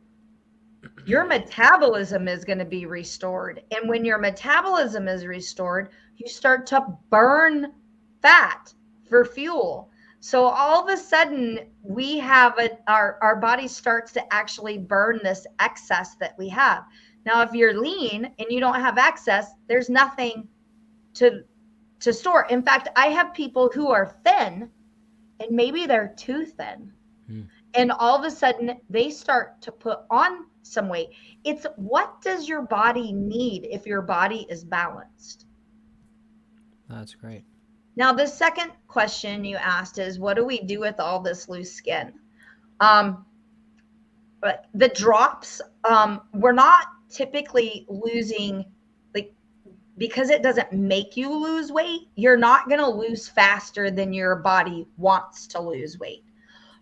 your metabolism is going to be restored. And when your metabolism is restored, you start to burn fat for fuel. So all of a sudden, we have our body starts to actually burn this excess that we have. Now, if you're lean and you don't have excess, there's nothing to store. In fact, I have people who are thin and maybe they're too thin, Mm. and all of a sudden they start to put on some weight. It's what does your body need if your body is balanced? That's great. Now, the second question you asked is, what do we do with all this loose skin? Um, but the drops, we're not typically losing, like, because it doesn't make you lose weight, you're not going to lose faster than your body wants to lose weight.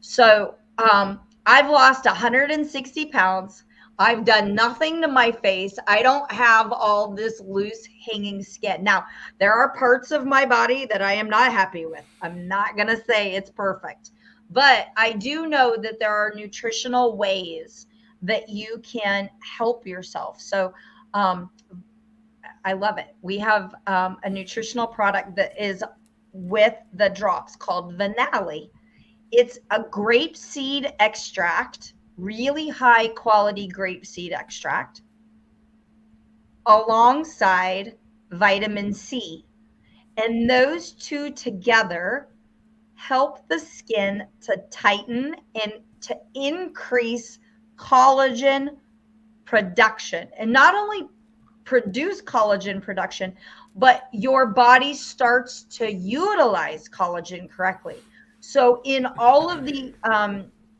So I've lost 160 pounds. I've done nothing to my face. I don't have all this loose hanging skin. Now, there are parts of my body that I am not happy with. I'm not going to say it's perfect, but I do know that there are nutritional ways that you can help yourself. So um, I love it. We have a nutritional product that is with the drops called Vanali. It's a grape seed extract, really high quality grape seed extract, alongside vitamin C. And those two together help the skin to tighten and to increase collagen production. And not only produce collagen production, but your body starts to utilize collagen correctly. So in all of the,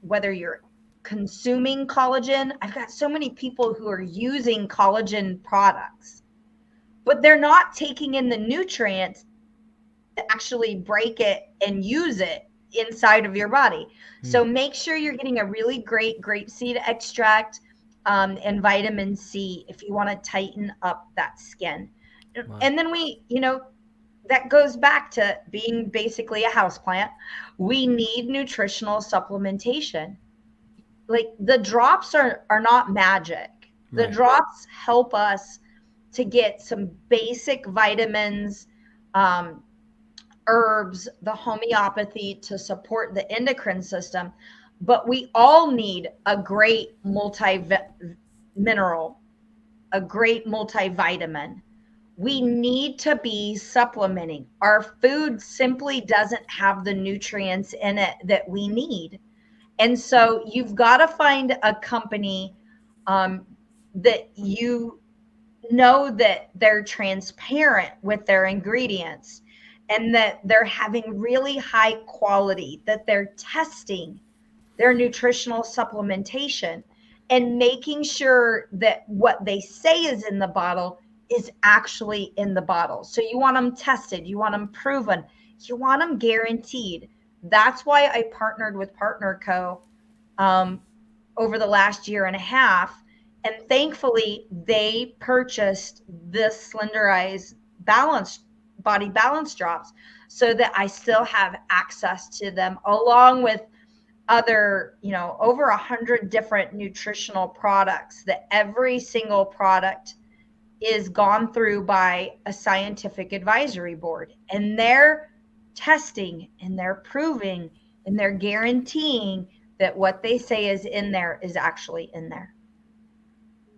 whether you're consuming collagen, I've got so many people who are using collagen products, but they're not taking in the nutrients to actually break it and use it inside of your body. Mm. So make sure you're getting a really great grapeseed extract, and vitamin C if you want to tighten up that skin. Wow. And then that goes back to being basically a house plant. We need nutritional supplementation. Like, the drops are not magic. The Right. drops help us to get some basic vitamins, um, herbs, the homeopathy to support the endocrine system, but we all need a great multi mineral a great multivitamin. We need to be supplementing. Our food simply doesn't have the nutrients in it that we need. And so you've got to find a company um, that you know that they're transparent with their ingredients and that they're having really high quality, that they're testing their nutritional supplementation and making sure that what they say is in the bottle is actually in the bottle. So you want them tested, you want them proven, you want them guaranteed. That's why I partnered with Partner Co. Um, over the last year and a half. And thankfully, they purchased this Slenderize balance body balance drops so that I still have access to them, along with other, over 100 different nutritional products that every single product is gone through by a scientific advisory board, and they're testing and they're proving and they're guaranteeing that what they say is in there is actually in there.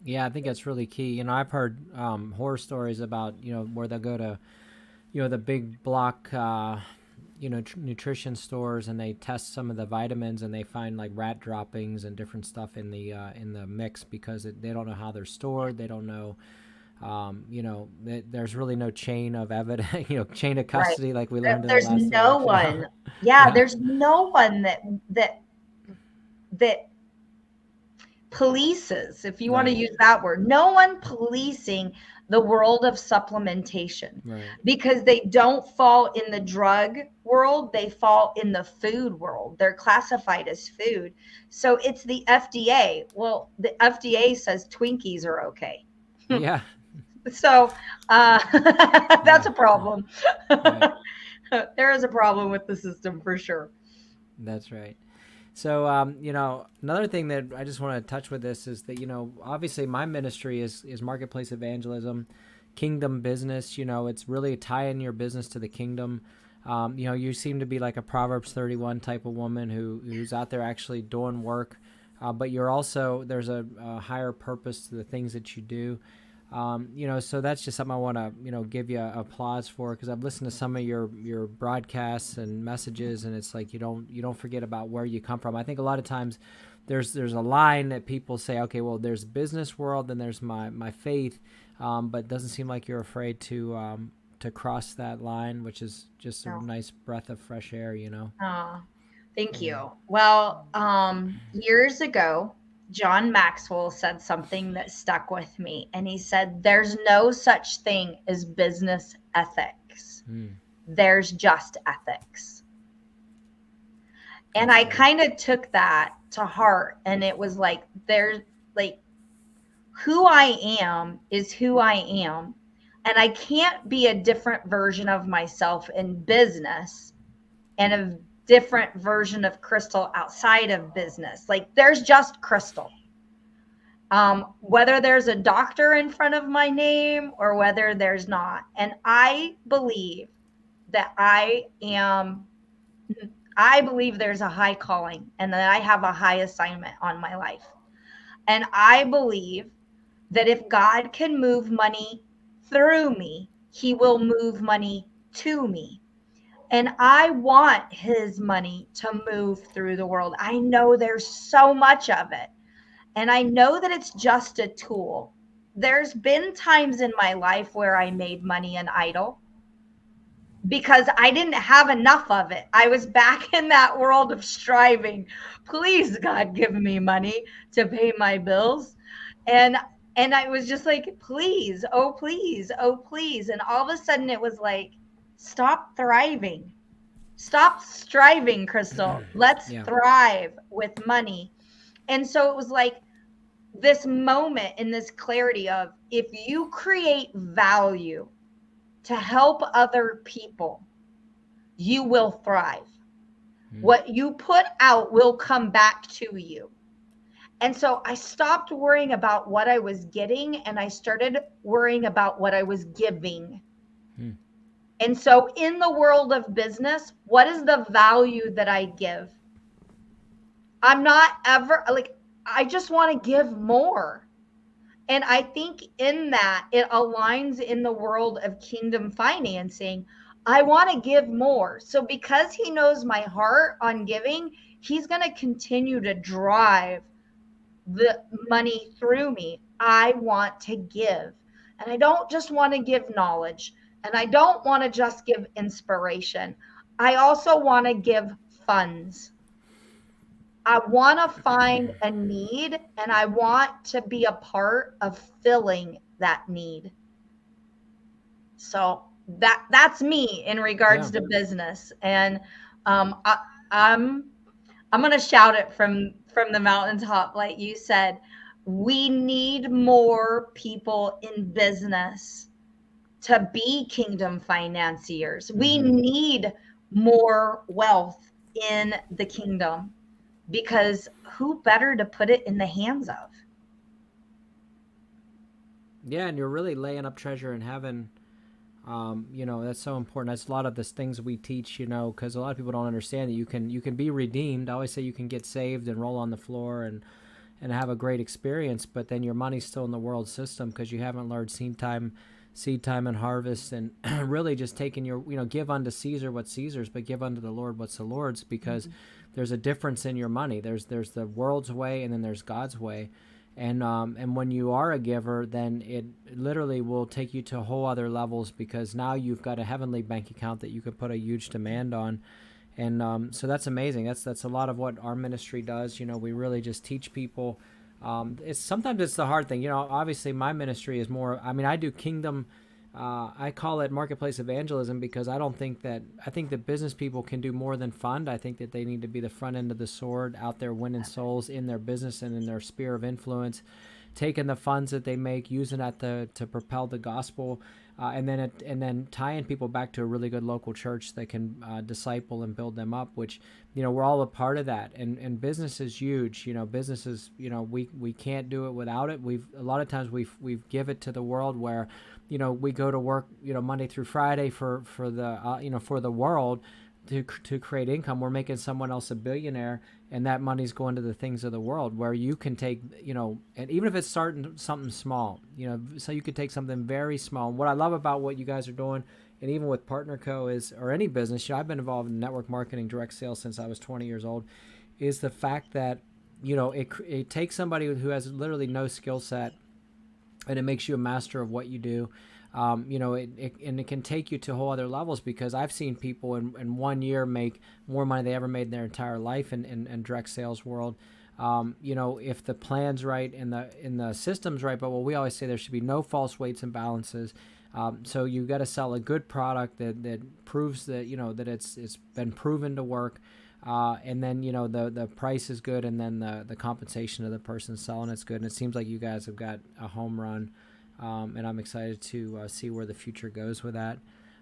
Yeah, I think that's really key. I've heard horror stories about where they'll go to the big block nutrition stores, and they test some of the vitamins, and they find like rat droppings and different stuff in the mix because they don't know how they're stored. They don't know. There's really no chain of evidence, chain of Right. custody, like we learned in the There's last no election. one. Yeah, Yeah, there's no one that polices, if you want to right, use that word, no one policing the world of supplementation, right. because they don't fall in the drug world, they fall in the food world. They're classified as food. So it's the FDA. Well, the FDA says Twinkies are okay. Yeah, So that's yeah, a problem. right. There is a problem with the system for sure. That's right. So, another thing that I just want to touch with this is that, obviously my ministry is marketplace evangelism, kingdom business. It's really tying your business to the kingdom. You seem to be like a Proverbs 31 type of woman who's out there actually doing work, but you're also, there's a higher purpose to the things that you do. So that's just something I want to, give you applause for, because I've listened to some of your broadcasts and messages, and it's like you don't forget about where you come from. I think a lot of times there's a line that people say, okay, well, there's business world, and there's my faith, but it doesn't seem like you're afraid to cross that line, which is just a No. nice breath of fresh air. Thank Yeah. you. Well, years ago, John Maxwell said something that stuck with me. And he said, there's no such thing as business ethics, Mm, there's just ethics. And that's I good. kind of took that to heart. And it was like, there's like, who I am is who I am. And I can't be a different version of myself in business and a different version of Kristal outside of business. Like there's just Kristal. Whether there's a doctor in front of my name or whether there's not. And that I believe there's a high calling and that I have a high assignment on my life. And I believe that if God can move money through me, he will move money to me. And I want his money to move through the world. I know there's so much of it. And I know that it's just a tool. There's been times in my life where I made money an idol because I didn't have enough of it. I was back in that world of striving. Please, God, give me money to pay my bills. And and I was just like, please, oh please, oh please. And all of a sudden it was like, stop thriving. Stop striving, Kristal. Let's Yeah. thrive with money. And so it was like this moment in this clarity of, if you create value to help other people, you will thrive. Mm, What you put out will come back to you. And so I stopped worrying about what I was getting and I started worrying about what I was giving. mm, And so in the world of business, what is the value that I give? I'm not ever like, I just want to give more. And I think in that it aligns in the world of kingdom financing. I want to give more. So because he knows my heart on giving, he's going to continue to drive the money through me. I want to give. And I don't just want to give knowledge, and I don't want to just give inspiration. I also want to give funds. I want to find a need, and I want to be a part of filling that need. So that's me in regards Yeah. to business. And I, I'm I'm going to shout it from the mountaintop, like you said. We need more people in business to be kingdom financiers. We Mm-hmm. need more wealth in the kingdom, because who better to put it in the hands of? Yeah, and you're really laying up treasure in heaven. That's so important. That's a lot of the things we teach, because a lot of people don't understand that you can be redeemed. I always say you can get saved and roll on the floor and have a great experience, but then your money's still in the world system because you haven't learned seed time and harvest, and really just taking your, give unto Caesar what's Caesar's, but give unto the Lord what's the Lord's, because there's a difference in your money. There's the world's way, and then there's God's way. And when you are a giver, then it literally will take you to whole other levels, because now you've got a heavenly bank account that you can put a huge demand on. And so that's amazing. That's a lot of what our ministry does. We really just teach people. It's sometimes it's the hard thing. Obviously my ministry is more. I mean, I do kingdom. I call it marketplace evangelism, because I think that business people can do more than fund. I think that they need to be the front end of the sword, out there winning souls in their business and in their sphere of influence, taking the funds that they make, using that to propel the gospel, and then tying people back to a really good local church that can disciple and build them up. Which, we're all a part of that. And business is huge. Businesses, we can't do it without it. A lot of times we've give it to the world, where we go to work, Monday through Friday for the world, to create income. We're making someone else a billionaire, and that money's going to the things of the world, where you can take, and even if it's starting something small, so you could take something very small. And what I love about what you guys are doing, and even with Partner Co. or any business, I've been involved in network marketing, direct sales since I was 20 years old, is the fact that, it takes somebody who has literally no skill set, and it makes you a master of what you do. It can take you to whole other levels, because I've seen people in 1 year make more money they ever made in their entire life in direct sales world. If the plan's right and the system's right. But what we always say, there should be no false weights and balances. So you got to sell a good product that proves that, that it's been proven to work. And then, the price is good, and then the compensation of the person selling it's good. And it seems like you guys have got a home run, and I'm excited to see where the future goes with that.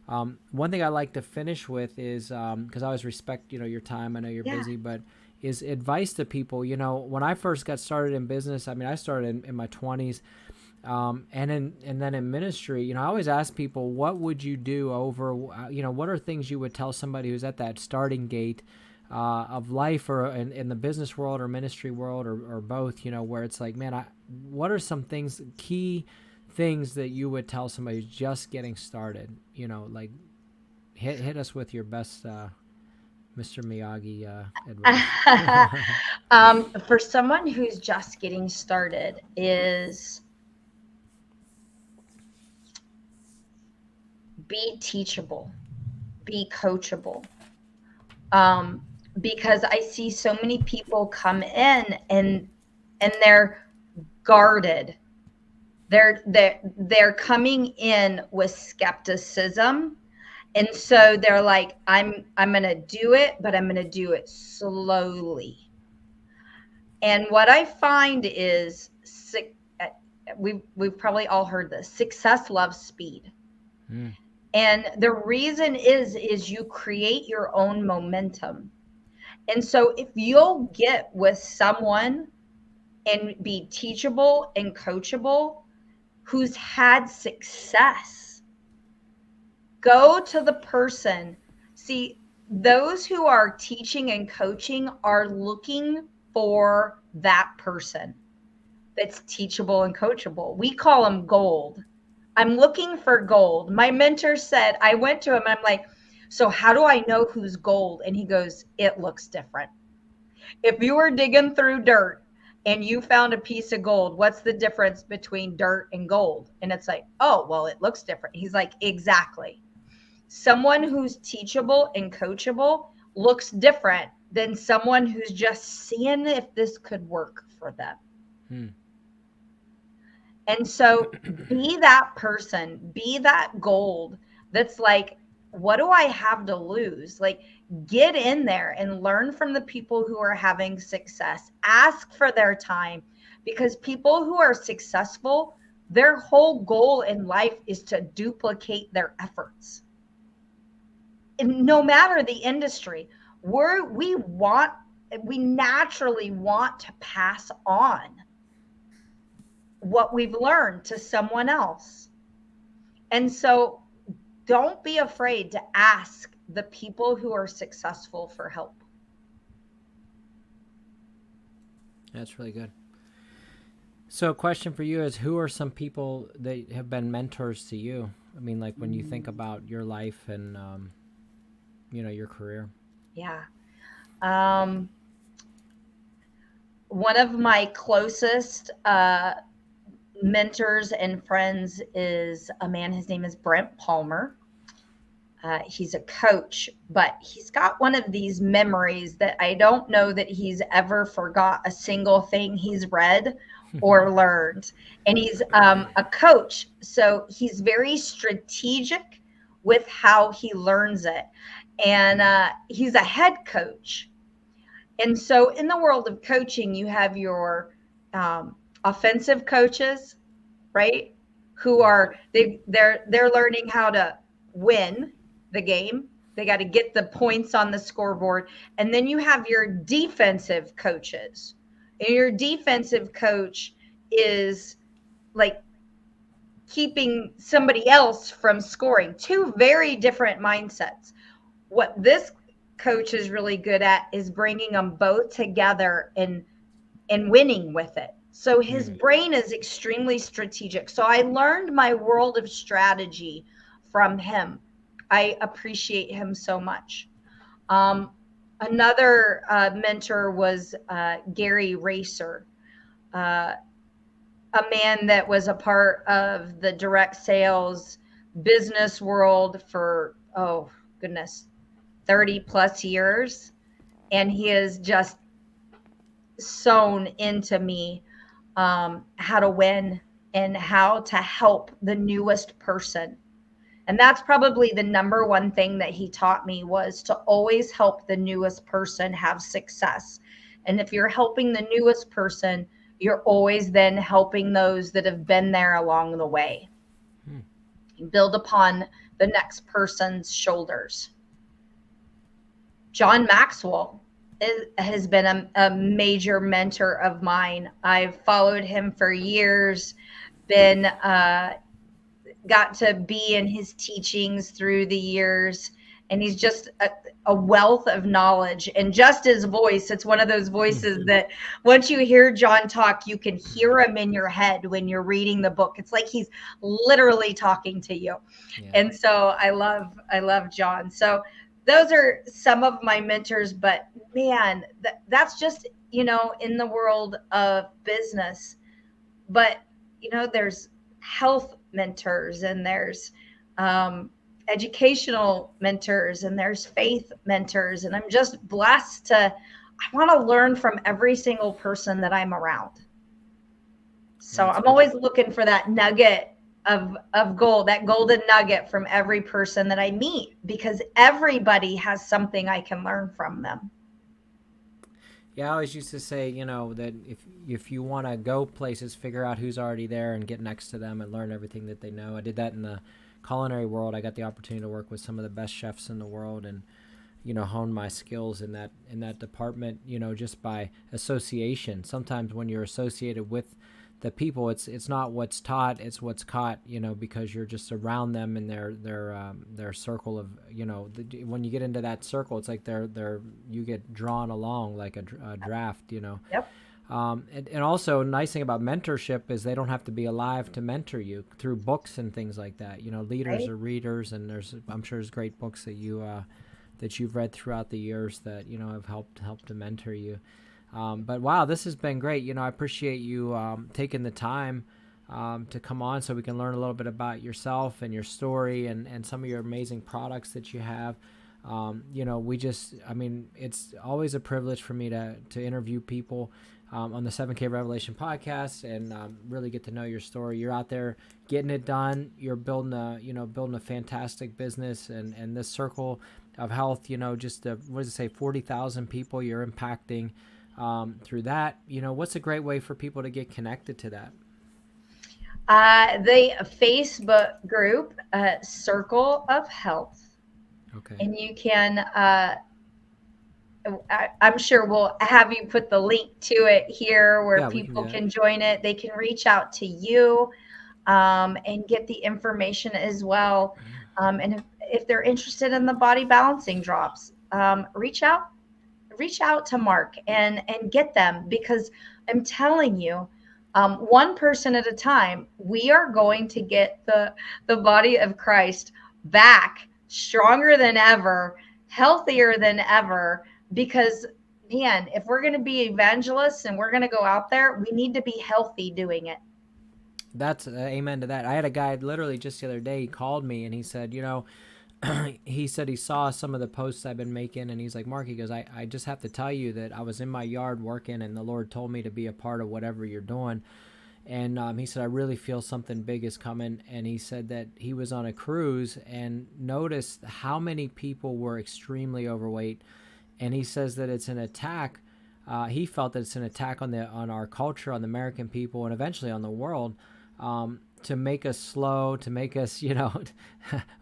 One thing I like to finish with is, because I always respect, your time. I know you're Yeah. busy, but is advice to people. When I first got started in business, I mean, I started in my 20s. And then in ministry, I always ask people, what would you do over, what are things you would tell somebody who's at that starting gate of life, or in the business world or ministry world, or both, where it's like, man, what are some key things that you would tell somebody who's just getting started? Like hit us with your best Mr. Miyagi advice. For someone who's just getting started, is be teachable, be coachable. Um, because I see so many people come in, and they're guarded. They're coming in with skepticism. And so they're like, I'm going to do it, but I'm going to do it slowly. And what I find is, we've probably all heard this: success loves speed. Mm. And the reason is you create your own momentum. And so if you'll get with someone and be teachable and coachable, who's had success, go to the person. See, those who are teaching and coaching are looking for that person. that's teachable and coachable. We call them gold. I'm looking for gold. My mentor said, I went to him and I'm like, so how do I know who's gold? And he goes, it looks different. If you were digging through dirt and you found a piece of gold, what's the difference between dirt and gold? And it's like, oh, well, it looks different. He's like, exactly. Someone who's teachable and coachable looks different than someone who's just seeing if this could work for them. Hmm. And so be that person, be that gold that's like, what do I have to lose? Like, get in there and learn from the people who are having success. Ask for their time, because people who are successful, their whole goal in life is to duplicate their efforts. And no matter the industry, we naturally want to pass on what we've learned to someone else. And so don't be afraid to ask the people who are successful for help. That's really good. So a question for you is, who are some people that have been mentors to you? I mean, like when you think about your life and, your career. Yeah. Um, One of my closest mentors and friends is a man. His name is Brent Palmer. He's a coach, but he's got one of these memories that I don't know that he's ever forgot a single thing he's read or learned. And he's a coach, so he's very strategic with how he learns it. And he's a head coach. And so in the world of coaching, you have your offensive coaches, right? Who are they're learning how to win the game. They got to get the points on the scoreboard. And then you have your defensive coaches. And your defensive coach is like keeping somebody else from scoring. Two very different mindsets. What this coach is really good at is bringing them both together and winning with it. So his brain is extremely strategic. So I learned my world of strategy from him. I appreciate him so much. Another mentor was Gary Racer, uh, a man that was a part of the direct sales business world for, oh, goodness, 30 plus years. And he has just sewn into me how to win and how to help the newest person. And that's probably the number one thing that he taught me, was to always help the newest person have success. And if you're helping the newest person, you're always then helping those that have been there along the way. Build upon the next person's shoulders. John Maxwell has been a major mentor of mine. I've followed him for years, been got to be in his teachings through the years, and he's just a wealth of knowledge. And just his voice, it's one of those voices that once you hear John talk, you can hear him in your head when you're reading the book. It's like he's literally talking to you. Yeah. And so I love John. So those are some of my mentors, but man, that's just, in the world of business. But, there's health mentors, and there's educational mentors, and there's faith mentors. And I'm just blessed I want to learn from every single person that I'm around. So I'm always looking for that nugget of gold, that golden nugget from every person that I meet, because everybody has something I can learn from them. Yeah, I always used to say, that if you want to go places, figure out who's already there and get next to them and learn everything that they know. I did that in the culinary world. I got the opportunity to work with some of the best chefs in the world and, hone my skills in that department, just by association. Sometimes when you're associated with the people, it's not what's taught, it's what's caught, because you're just around them in their circle of, when you get into that circle, it's like you get drawn along like a draft, Yep. And also, nice thing about mentorship is they don't have to be alive to mentor you through books and things like that. Leaders Right? are readers, and I'm sure there's great books that you've read throughout the years that have helped to mentor you. But wow, this has been great. I appreciate you taking the time to come on so we can learn a little bit about yourself and your story and some of your amazing products that you have. It's always a privilege for me to interview people on the 7K Revelation podcast and really get to know your story. You're out there getting it done. You're building a fantastic business and this circle of health, just what does it say, 40,000 people you're impacting through that. What's a great way for people to get connected to that? The Facebook group, Circle of Health. Okay. And you can, I'm sure we'll have you put the link to it here where Yeah, we can do people that. can join it. They can reach out to you and get the information as well. And if they're interested in the body balancing drops, reach out to Mark and get them, because I'm telling you, one person at a time, we are going to get the body of Christ back stronger than ever, healthier than ever. Because man, if we're going to be evangelists and we're going to go out there, we need to be healthy doing it. That's amen to that. I had a guy literally just the other day. He called me and he said, he said he saw some of the posts I've been making, and he's like, Mark, he goes, I just have to tell you that I was in my yard working, and the Lord told me to be a part of whatever you're doing. And he said, I really feel something big is coming. And he said that he was on a cruise and noticed how many people were extremely overweight. And he says that it's an attack. He felt that it's an attack on our culture, on the American people, and eventually on the world. To make us slow, to make us,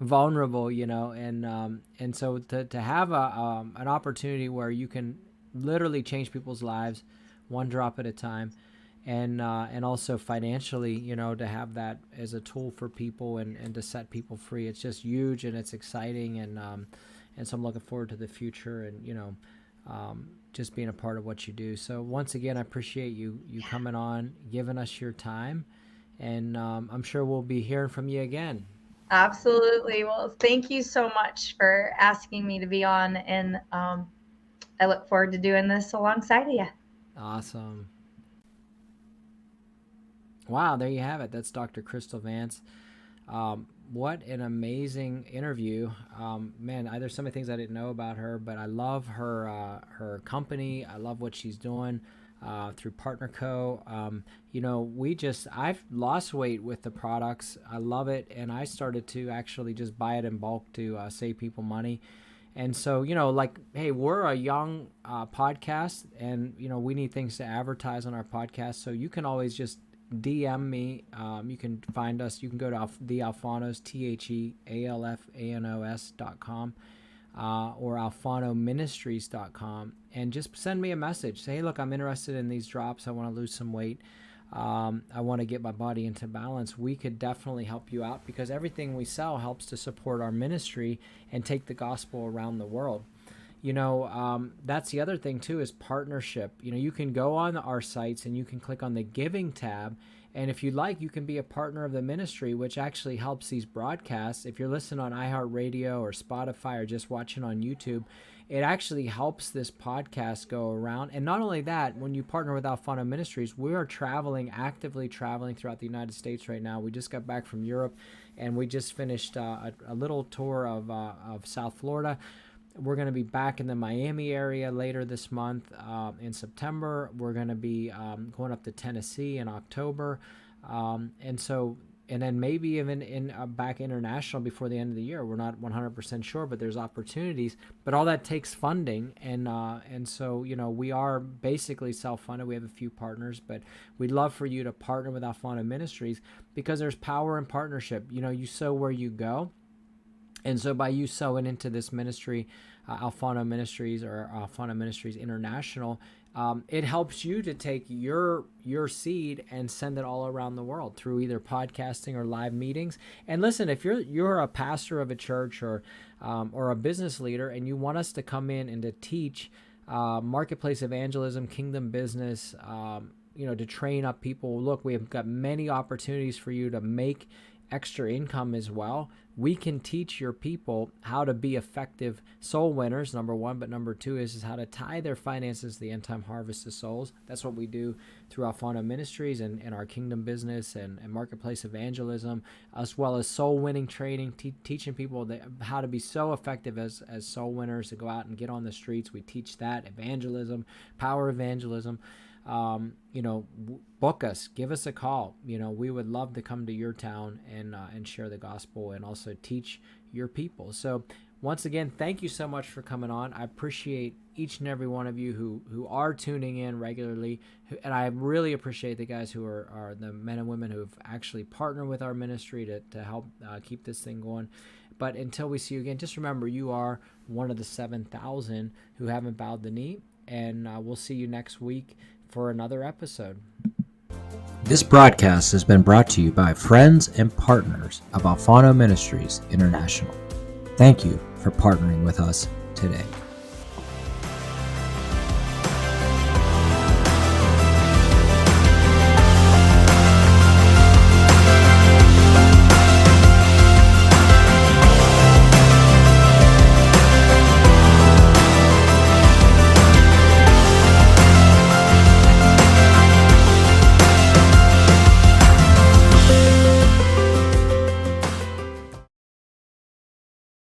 vulnerable, and so to have an opportunity where you can literally change people's lives one drop at a time, and also financially, to have that as a tool for people and to set people free. It's just huge and it's exciting, and so I'm looking forward to the future and just being a part of what you do. So once again, I appreciate you coming on, giving us your time. And I'm sure we'll be hearing from you again. Absolutely. Well, thank you so much for asking me to be on, and I look forward to doing this alongside of you. Awesome. Wow, there you have it. That's Dr. Kristal Vance. What an amazing interview. Man, there's so many things I didn't know about her, but I love her company. I love what she's doing through Partner Co. I've lost weight with the products. I love it, and I started to actually just buy it in bulk to save people money. And so, hey, we're a young podcast, and, we need things to advertise on our podcast. So you can always just DM me. You can find us. You can go to the Alfanos, TheAlfanos.com, or alfanoministries.com, and just send me a message. Say, hey, look, I'm interested in these drops. I want to lose some weight. I want to get my body into balance. We could definitely help you out, because everything we sell helps to support our ministry and take the gospel around the world. That's the other thing too, is partnership. You can go on our sites and you can click on the giving tab. And if you'd like, you can be a partner of the ministry, which actually helps these broadcasts. If you're listening on iHeartRadio or Spotify or just watching on YouTube, it actually helps this podcast go around. And not only that, when you partner with Alfano Ministries, we are actively traveling throughout the United States right now. We just got back from Europe, and we just finished a little tour of South Florida. We're going to be back in the Miami area later this month in September. We're going to be going up to Tennessee in October. And then maybe even back international before the end of the year. We're not 100% sure, but there's opportunities. But all that takes funding. And so, we are basically self-funded. We have a few partners, but we'd love for you to partner with Alfano Ministries, because there's power in partnership. You sow where you go. And so by you sowing into this ministry, Alfano Ministries or Alfano Ministries International, it helps you to take your seed and send it all around the world through either podcasting or live meetings. And listen, if you're a pastor of a church or a business leader and you want us to come in and to teach marketplace evangelism, kingdom business, to train up people. Look, we have got many opportunities for you to make extra income as well. We can teach your people how to be effective soul winners, number one, but number two is how to tie their finances to the end time harvest of souls. That's what we do through Alfano Ministries and our kingdom business and marketplace evangelism, as well as soul winning training, teaching people how to be so effective as soul winners, to go out and get on the streets. We teach that, evangelism, power evangelism. Book us, give us a call. We would love to come to your town and share the gospel and also teach your people. So once again, thank you so much for coming on. I appreciate each and every one of you who are tuning in regularly. And I really appreciate the guys who are the men and women who have actually partnered with our ministry to help keep this thing going. But until we see you again, just remember, you are one of the 7,000 who haven't bowed the knee. And we'll see you next week for another episode. This broadcast has been brought to you by friends and partners of Alfano Ministries International. Thank you for partnering with us today.